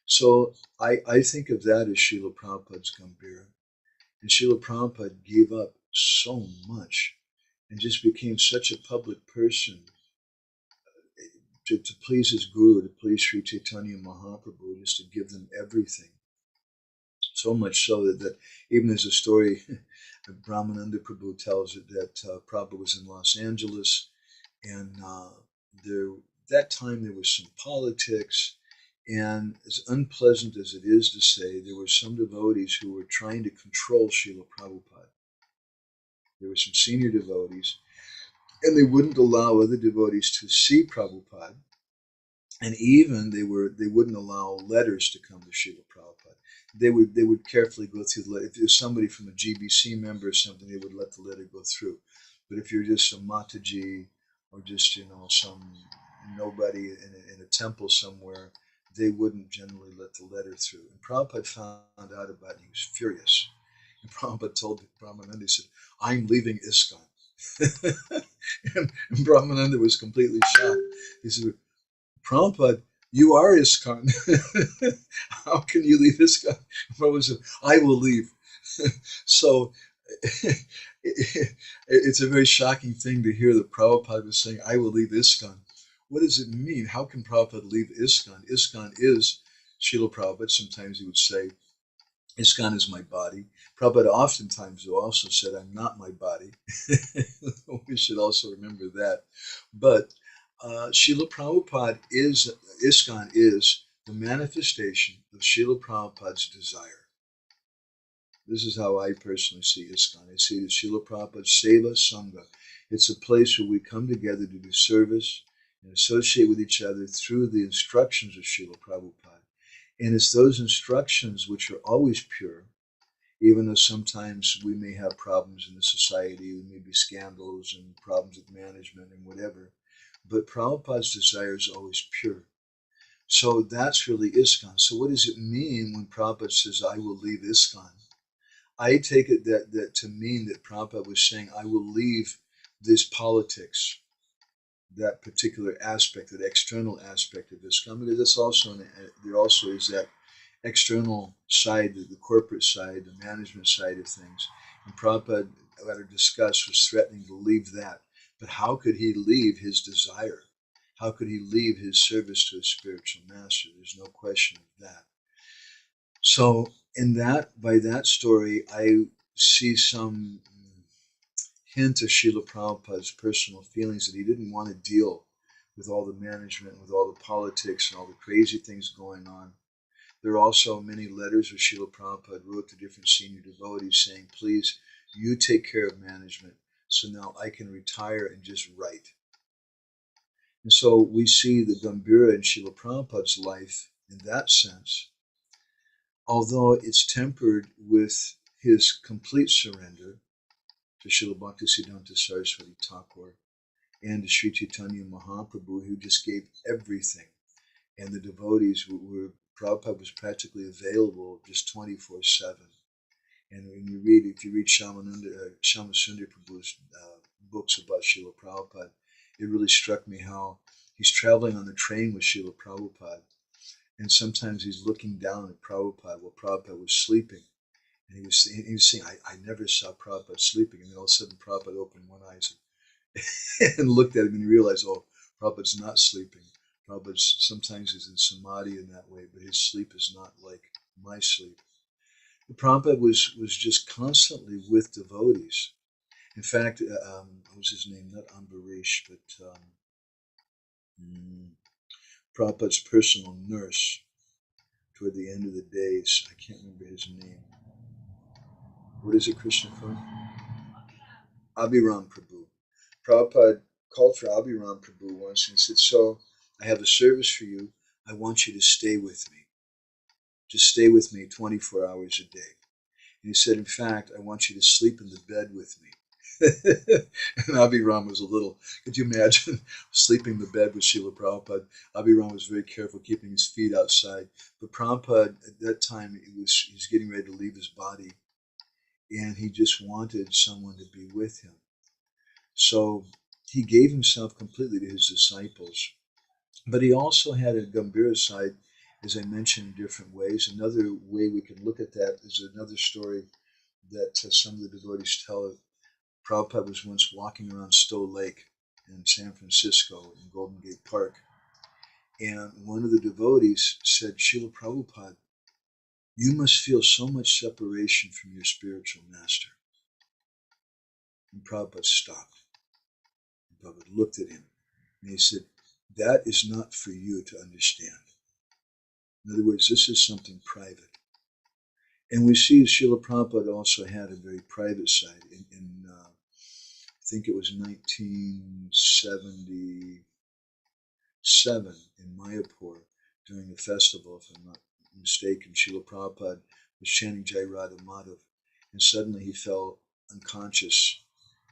So I think of that as Srila Prabhupada's Gambhira. And Srila Prabhupada gave up so much and just became such a public person to please his guru, to please Sri Chaitanya Mahaprabhu, just to give them everything. So much so that even there's a story Brahmananda Prabhu tells it that Prabhupada was in Los Angeles, and that time there was some politics, and as unpleasant as it is to say, there were some devotees who were trying to control Srila Prabhupada. There were some senior devotees, and they wouldn't allow other devotees to see Prabhupada, and even they wouldn't allow letters to come to Srila Prabhupada. They would carefully go through the letter. If there's somebody from a GBC member or something, they would let the letter go through. But if you're just a Mataji or just some nobody in a temple somewhere, they wouldn't generally let the letter through. And Prabhupada found out about it. He was furious. And Prabhupada told Brahmananda, he said, "I'm leaving ISKCON." and Brahmananda was completely shocked. He said, "Prabhupada, you are ISKCON. How can you leave ISKCON?" Prabhupada said, "I will leave." So it's a very shocking thing to hear that Prabhupada was saying, "I will leave ISKCON." what does it mean? How can Prabhupada leave ISKCON? ISKCON is Srila Prabhupada. Sometimes he would say, ISKCON is my body. Prabhupada oftentimes also said, I'm not my body. We should also remember that. But Srila Prabhupada is, ISKCON is the manifestation of Srila Prabhupada's desire. This is how I personally see ISKCON. I see it as Srila Prabhupada's Seva Sangha. It's a place where we come together to do service and associate with each other through the instructions of Srila Prabhupada. And it's those instructions which are always pure, even though sometimes we may have problems in the society, there may be scandals and problems with management and whatever. But Prabhupada's desire is always pure. So that's really ISKCON. So what does it mean when Prabhupada says, I will leave ISKCON? I take it that to mean that Prabhupada was saying, I will leave this politics, that particular aspect, that external aspect of ISKCON, because that's also there also is that external side, the corporate side, the management side of things. And Prabhupada, at our discuss, was threatening to leave that. But how could he leave his desire? How could he leave his service to a spiritual master? There's no question of that. So in that, by that story, I see some hint of Srila Prabhupada's personal feelings that he didn't want to deal with all the management, with all the politics and all the crazy things going on. There are also many letters which Srila Prabhupada wrote to different senior devotees saying, please, you take care of management, so now I can retire and just write. And so we see the Gambhira in Srila Prabhupada's life in that sense, although it's tempered with his complete surrender to Srila Bhaktisiddhanta Saraswati Thakur and to Sri Chaitanya Mahaprabhu, who just gave everything. And the devotees were, Prabhupada was practically available just 24/7. And when you read, if you read Shyamasundar Prabhu's books about Srila Prabhupada, it really struck me how he's traveling on the train with Srila Prabhupada. And sometimes he's looking down at Prabhupada while Prabhupada was sleeping. And he was saying, I never saw Prabhupada sleeping. And then all of a sudden Prabhupada opened one eye and looked at him and he realized, oh, Prabhupada's not sleeping. Prabhupada sometimes is in samadhi in that way, but his sleep is not like my sleep. The Prabhupada was just constantly with devotees. In fact, what was his name? Not Ambarish, but Prabhupada's personal nurse toward the end of the days. I can't remember his name. What is it, Krishna Kun? Abhiram Prabhu. Prabhupada called for Abhiram Prabhu once and said, so I have a service for you. I want you to stay with me. Just stay with me 24 hours a day. And he said, in fact, I want you to sleep in the bed with me. And Abhiram was a little, could you imagine sleeping in the bed with Srila Prabhupada? Abhiram was very careful keeping his feet outside. But Prabhupada, at that time, he was getting ready to leave his body. And he just wanted someone to be with him. So he gave himself completely to his disciples. But he also had a Gambhira side, as I mentioned, in different ways. Another way we can look at that is another story that some of the devotees tell. Prabhupada was once walking around Stowe Lake in San Francisco in Golden Gate Park. And one of the devotees said, Srila Prabhupada, you must feel so much separation from your spiritual master. And Prabhupada stopped. And Prabhupada looked at him and he said, that is not for you to understand. In other words, this is something private. And we see Srila Prabhupada also had a very private side. In I think it was 1977 in Mayapur during the festival, if I'm not mistaken. Srila Prabhupada was chanting Jai Radha Madhav, and suddenly he fell unconscious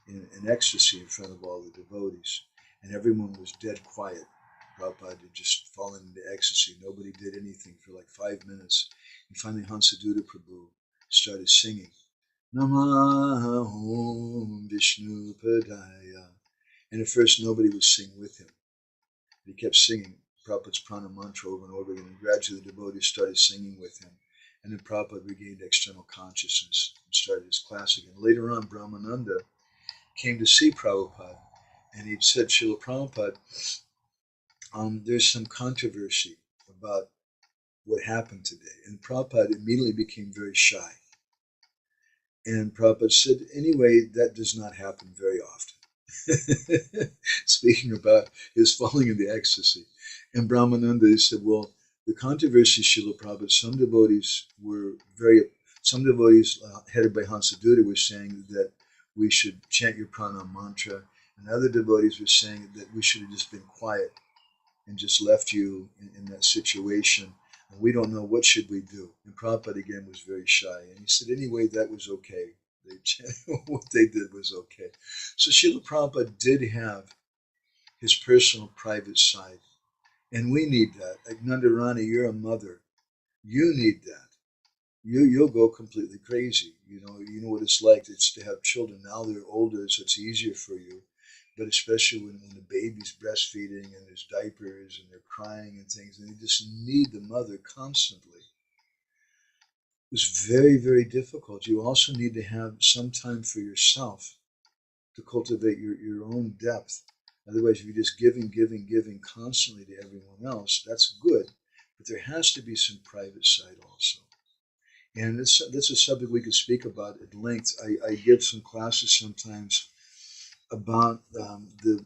in ecstasy in front of all the devotees. And everyone was dead quiet. Prabhupada had just fallen into ecstasy. Nobody did anything for like 5 minutes. And finally Hansaduta Prabhu started singing, Namaham Vishnu Padaya. And at first nobody would sing with him. He kept singing Prabhupada's prana mantra over and over again. And gradually the devotees started singing with him. And then Prabhupada regained external consciousness and started his class again. Later on, Brahmananda came to see Prabhupada. And he said, Srila Prabhupada, there's some controversy about what happened today. And Prabhupada immediately became very shy. And Prabhupada said, anyway, that does not happen very often. Speaking about his falling into ecstasy. And Brahmananda said, well, the controversy, Srila Prabhupada, some devotees, headed by Hansadutta, were saying that we should chant your pranam mantra. And other devotees were saying that we should have just been quiet and just left you in that situation. And we don't know, what should we do? And Prabhupada again was very shy. And he said, anyway, that was okay. What they did was okay. So Srila Prabhupada did have his personal private side. And we need that. Like Nandarani, you're a mother. You need that. You'll go completely crazy. You know what it's like. It's to have children. Now they're older, so it's easier for you. But especially when the baby's breastfeeding and there's diapers and they're crying and things, and you just need the mother constantly. It's very, very difficult. You also need to have some time for yourself to cultivate your own depth. Otherwise, if you're just giving constantly to everyone else, that's good. But there has to be some private side also. And that's a subject we could speak about at length. I give some classes sometimes about the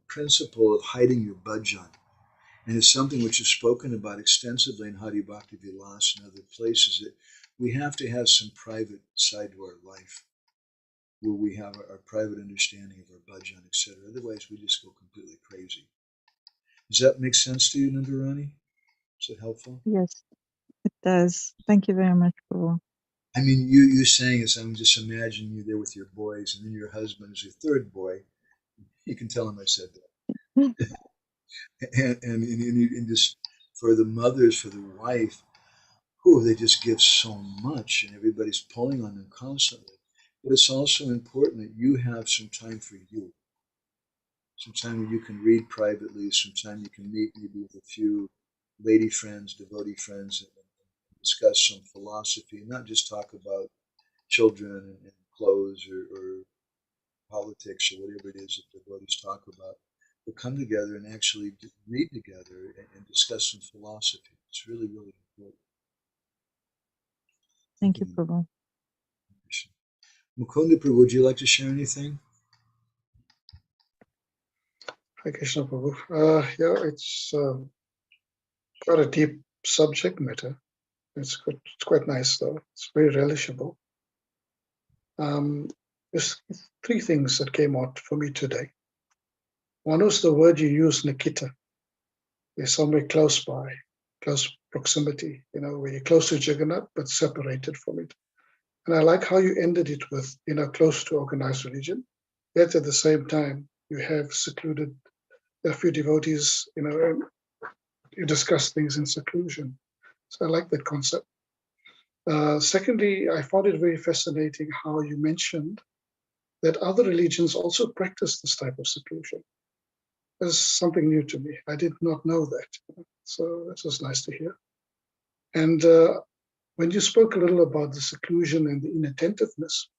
principle of hiding your bhajan. And it's something which is spoken about extensively in Hari Bhakti Vilas and other places, that we have to have some private side to our life where we have our private understanding of our bhajan, etc. Otherwise, we just go completely crazy. Does that make sense to you, Nandarani? Is it helpful? Yes, it does. Thank you very much, Prabhu. I mean, you saying this, I'm just imagining you there with your boys, and then your husband is your third boy. You can tell him I said that. and just for the mothers, for the wife, they just give so much, and everybody's pulling on them constantly. But it's also important that you have some time for you. Some time where you can read privately, some time you can meet maybe with a few lady friends, devotee friends, and discuss some philosophy, and not just talk about children and clothes or politics or whatever it is that devotees talk about. But come together and actually read together and discuss some philosophy. It's really, really important. Thank you, Prabhu. Mukunda Prabhu, would you like to share anything? Hi, Krishna Prabhu. Yeah, it's quite a deep subject matter. It's good. It's quite nice, though. It's very relishable. There's three things that came out for me today. One was the word you used, Nikita. You're somewhere close by, close proximity, where you're close to Jagannath, but separated from it. And I like how you ended it with, close to organized religion. Yet at the same time, you have secluded a few devotees, and you discuss things in seclusion. So I like that concept. Secondly, I found it very fascinating how you mentioned that other religions also practice this type of seclusion. That's something new to me. I did not know that. So that was nice to hear. And when you spoke a little about the seclusion and the inattentiveness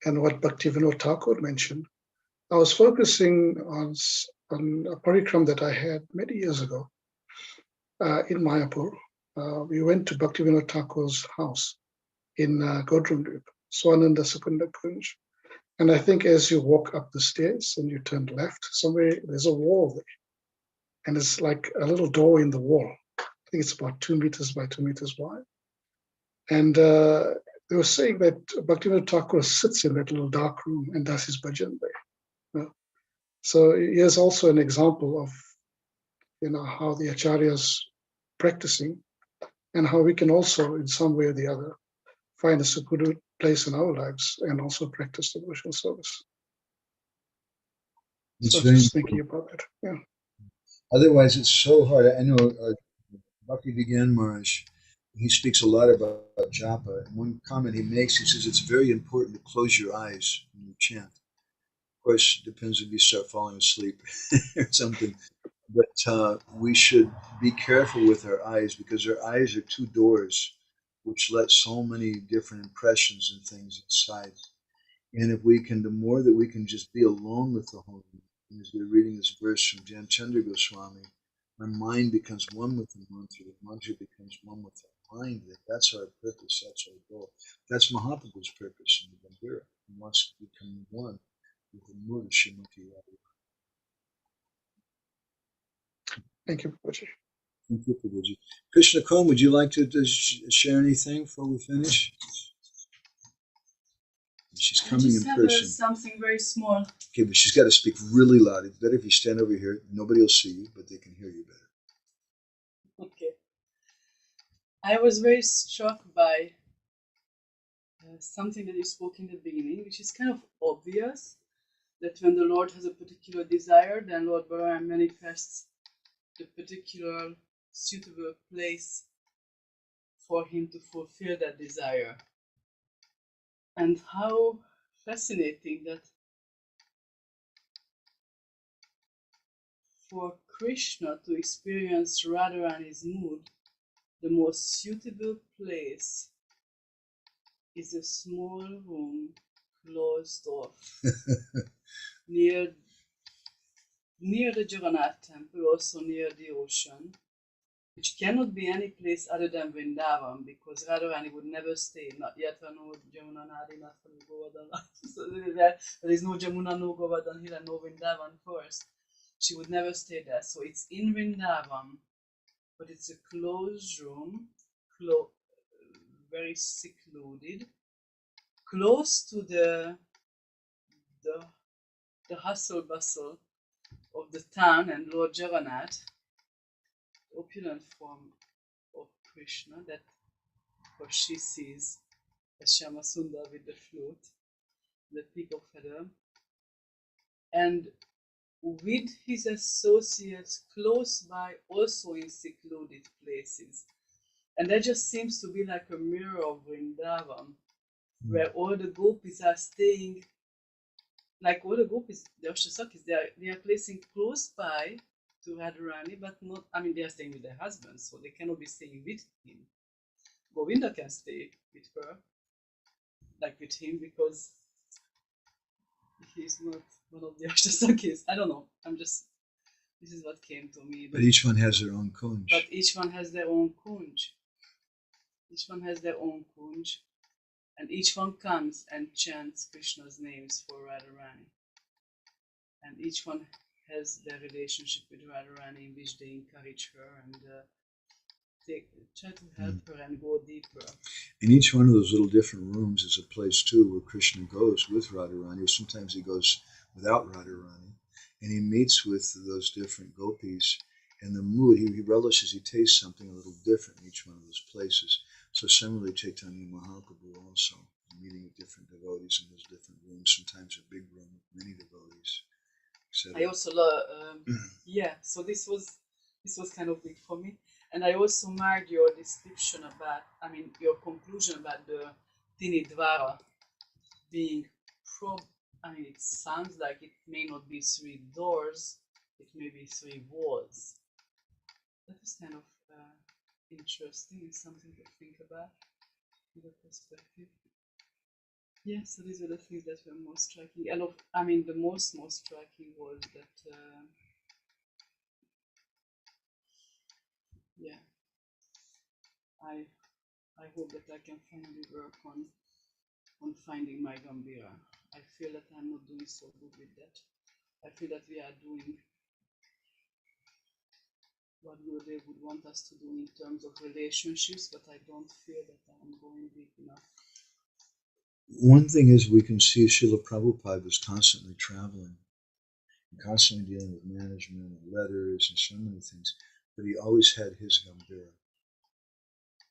and what Bhaktivinoda Thakur mentioned, I was focusing on a parikram that I had many years ago in Mayapur. We went to Bhaktivinoda Thakur's house in Godrumdeep, Swananda Sukunda Kunj. And I think as you walk up the stairs and you turn left, somewhere there's a wall there. And it's like a little door in the wall. I think it's about 2 meters by 2 meters wide. And they were saying that Bhaktivinoda Thakur sits in that little dark room and does his bhajan there. So here's also an example of how the acharyas practicing and how we can also, in some way or the other, find a secluded place in our lives and also practice devotional service. It's so just thinking about that. Yeah. Otherwise, it's so hard. I know Bhakti Vigyan Maharaj, he speaks a lot about japa. And one comment he makes, he says it's very important to close your eyes when you chant. Of course, it depends if you start falling asleep or something. But we should be careful with our eyes, because our eyes are two doors which let so many different impressions and things inside. And if we can, the more that we can just be alone with the Holy, As we're reading this verse from Jamchandra Goswami, our mind becomes one with the mantra becomes one with our mind. That's our purpose, that's our goal. That's Mahaprabhu's purpose in the Gambhira. He wants to become one with the mood of Srimati Radha. Thank you, Prabhuji. Thank you, Prabhuji. Krishna Kom, would you like to share anything before we finish? She's coming in person. Something very small. Okay, but she's got to speak really loud. It's better if you stand over here. Nobody will see you, but they can hear you better. Okay. I was very struck by something that you spoke in the beginning, which is kind of obvious, that when the Lord has a particular desire, then Lord Bhajan manifests the particular suitable place for him to fulfill that desire. And how fascinating that for Krishna to experience Radharani's mood, the most suitable place is a small room closed off near the Jagannath temple, also near the ocean, which cannot be any place other than Vrindavan, because Radharani would never stay. Not yet, no Jamuna Nadi, not Govardhan. So there is no Jamuna, no Govardhan Hill, and no Vrindavan first. She would never stay there. So it's in Vrindavan, but it's a closed room, very secluded, close to the hustle bustle of the town and Lord Jagannath, the opulent form of Krishna that she sees as Shyamasundar with the flute, the peacock feather, and with his associates close by, also in secluded places. And that just seems to be like a mirror of Vrindavan, where all the gopis are staying, like all the gopis, the Ashtasakis, they are placing close by to Radharani, but not, I mean, they are staying with their husbands, so they cannot be staying with him. Govinda can stay with her, like with him, because he's not one of the Ashtasakis. I don't know, this is what came to me. But each one has their own kunj. But each one has their own kunj. Each one has their own kunj. And each one comes and chants Krishna's names for Radharani. And each one has their relationship with Radharani in which they encourage her and they try to help her and go deeper. In each one of those little different rooms is a place too where Krishna goes with Radharani. Sometimes he goes without Radharani. And he meets with those different gopis. And the mood, he relishes, he tastes something a little different in each one of those places. So similarly, Chaitanya Mahaprabhu also, meeting with different devotees in those different rooms, sometimes a big room with many devotees, etc. I also love, so this was kind of big for me. And I also marked your description about, your conclusion about the Tinidvara being it sounds like it may not be 3 doors, it may be 3 walls. That is kind of interesting and something to think about in that perspective. Yeah, so these are the things that were most striking. And the most striking was that I hope that I can finally work on finding my Gambhira. I feel that I'm not doing so good with that. I feel that we are doing what they would want us to do in terms of relationships, but I don't feel that I'm going deep enough. One thing is we can see Srila Prabhupada was constantly traveling, and constantly dealing with management and letters and so many things, but he always had his Gambhira.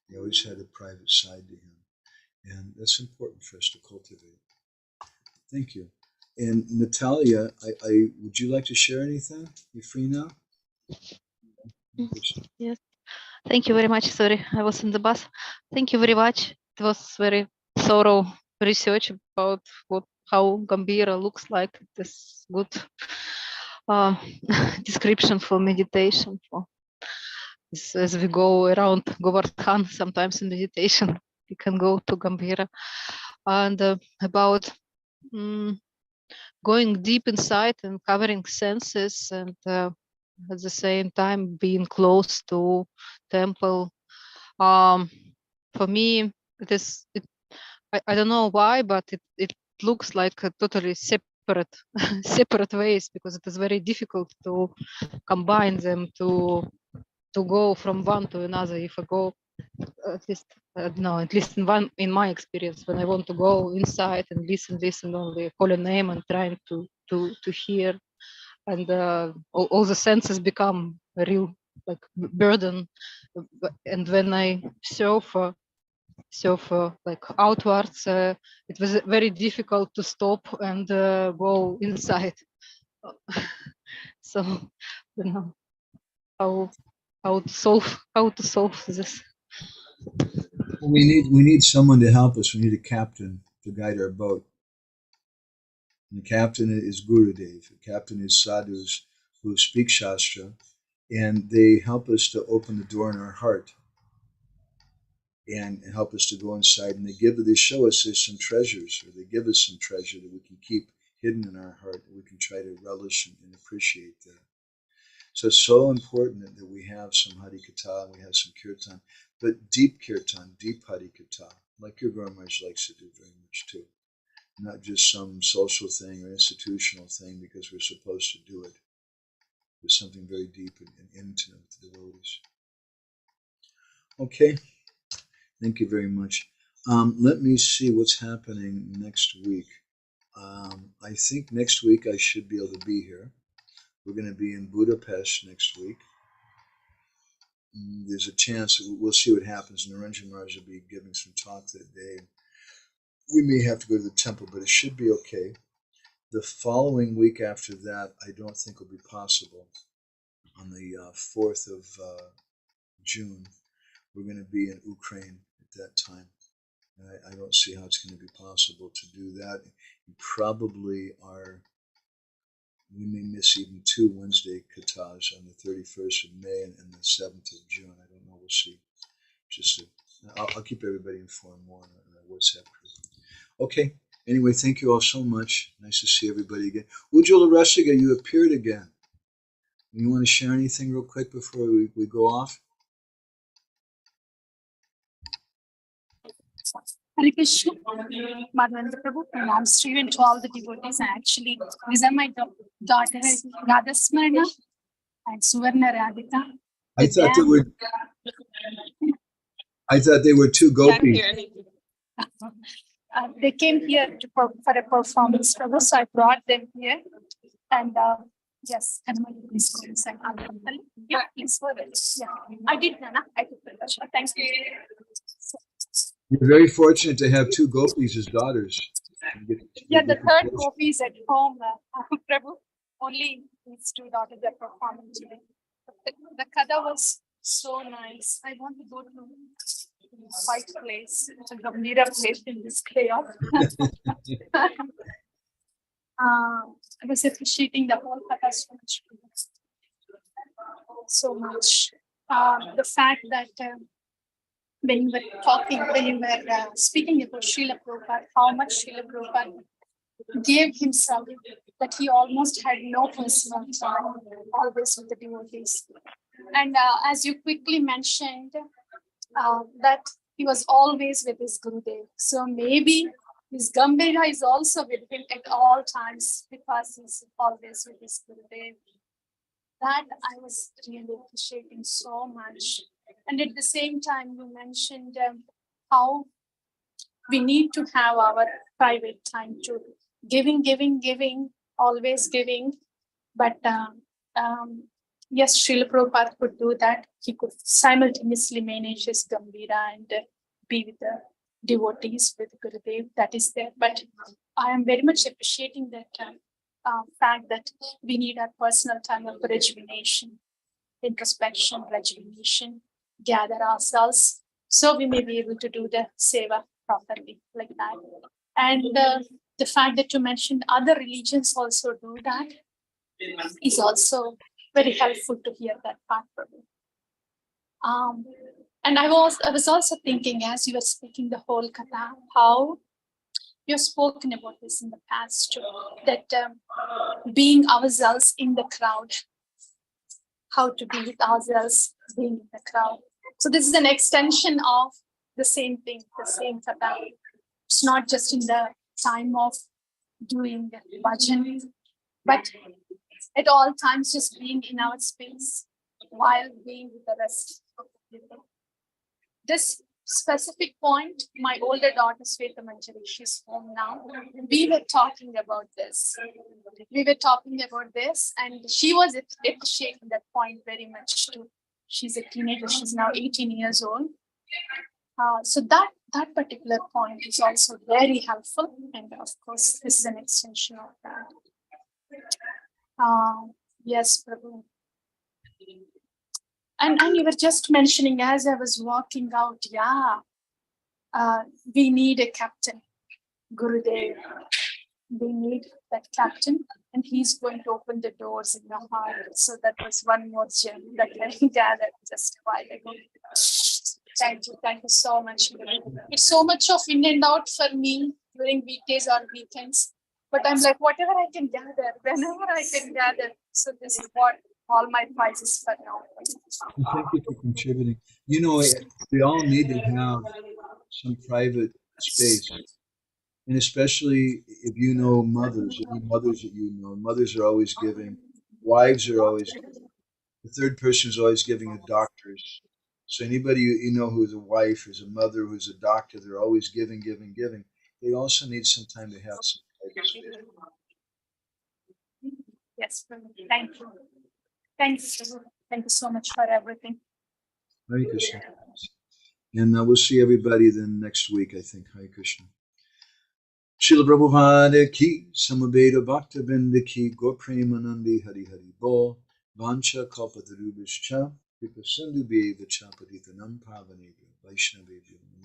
He always had a private side to him, and that's important for us to cultivate. Thank you. And Natalia, would you like to share anything? You free now? Yes. Thank you very much. Sorry, I was in the bus. Thank you very much. It was very thorough research about how Gambhira looks like. This good description for meditation. As we go around Govardhan, sometimes in meditation, we can go to Gambhira. And about going deep inside and covering senses, and at the same time being close to temple. For me, I don't know why, but it looks like a totally separate separate ways, because it is very difficult to combine them, to go from one to another. If I go, at least no, at least in my experience, when I want to go inside and listen only, call a name and trying to hear, and all the senses become a real like burden. And when I surf like outwards, it was very difficult to stop and go inside. So you know how to solve this. We need someone to help us. We need a captain to guide our boat. And the captain is Gurudev. The captain is sadhus who speak Shastra, and they help us to open the door in our heart and help us to go inside. And they show us there's some treasures, or they give us some treasure that we can keep hidden in our heart, that we can try to relish and appreciate that. So it's so important that we have some Hari Katha, we have some Kirtan, but deep Kirtan, deep Hari Katha, like your Guru Maharaj likes to do very much too. Not just some social thing or institutional thing because we're supposed to do it. There's something very deep and intimate with the devotees. Okay, thank you very much. Let me see what's happening next week. I think next week I should be able to be here. We're going to be in Budapest next week. There's a chance, we'll see what happens. Narendra Maharaj will be giving some talk that day. We may have to go to the temple, but it should be okay. The following week after that, I don't think will be possible. On the 4th of June, we're going to be in Ukraine at that time. And I don't see how it's going to be possible to do that. We may miss even 2 Wednesday katas on the 31st of May and the 7th of June. I don't know. We'll see. I'll keep everybody informed more on our WhatsApp group. Okay. Anyway, thank you all so much. Nice to see everybody again. Ujjwala Rasiga, you appeared again. You want to share anything real quick before we go off? Hare Krishna, Madhavendra Prabhu, and I'm Steven to all the devotees. Actually, these are my daughters, Radhasmarna and Suvarna Radhika. I thought they were 2 gopis. They came here for a performance, Prabhu, so I brought them here. And yes, and my please go inside. Yeah, please go ahead. Yeah, I did, Nana. I did. Thanks. You're very fortunate to have 2 gopis as daughters. Yeah, the third gopi is at home, Prabhu. Only these 2 daughters are performing today. The kada was so nice. I want to go to a quiet place, a Gambhira place in this chaos. I was appreciating the whole kada so much. The fact that when you were speaking about Srila Prabhupada, how much Srila Prabhupada gave himself, that he almost had no personal time, always with the devotees. And as you quickly mentioned, that he was always with his Gurudev. So maybe his Gambhira is also with him at all times because he's always with his Gurudev. That I was really appreciating so much. And at the same time, you mentioned how we need to have our private time to giving, always giving. But yes, Srila Prabhupada could do that. He could simultaneously manage his Gambhira and be with the devotees, with Gurudev. That is there. But I am very much appreciating that fact that we need our personal time of rejuvenation, introspection, rejuvenation, gather ourselves so we may be able to do the seva properly like that. And the fact that you mentioned other religions also do that is also very helpful to hear that part from you. And I was also thinking as you were speaking the whole katha, how You've spoken about this in the past too, that being ourselves in the crowd, how to be with ourselves being in the crowd. So this is an extension of the same thing, the same Fatah. It's not just in the time of doing bhajan, but at all times just being in our space while being with the rest of the people. This specific point, my older daughter Sweta Manjari, she's home now. We were talking about this. And she was appreciating that point very much too. She's a teenager, she's now 18 years old. So that particular point is also very helpful. And of course, this is an extension of that. Yes, Prabhu. And you were just mentioning as I was walking out, we need a captain, Gurudev. We need that captain, and he's going to open the doors in the heart. So that was one more gem that I gathered just a while ago. Thank you so much. It's so much of in and out for me during weekdays or weekends. But I'm like, whatever I can gather, whenever I can gather. So this is what all my prizes for now. Thank you for contributing. You know, we all need to have some private space. And especially if you know mothers, any mothers that you know, mothers are always giving, wives are always giving. The third person is always giving to doctors. So anybody you know who's a wife, who's a mother, who's a doctor, they're always giving. They also need some time to have some private space. Yes, thank you. Thanks. Thank you so much for everything. Hare Krishna. And we'll see everybody then next week, I think. Hare Krishna. Srila Prabhupada ki, Samaveda Bhaktavinda ki, Gaur Premanandi Hari Hari Bol, Vancha Kalpatarubhascha, Kripa Sindhu Bheva Cha Patitanam Pavanebhyo, Vaishnavebhyo.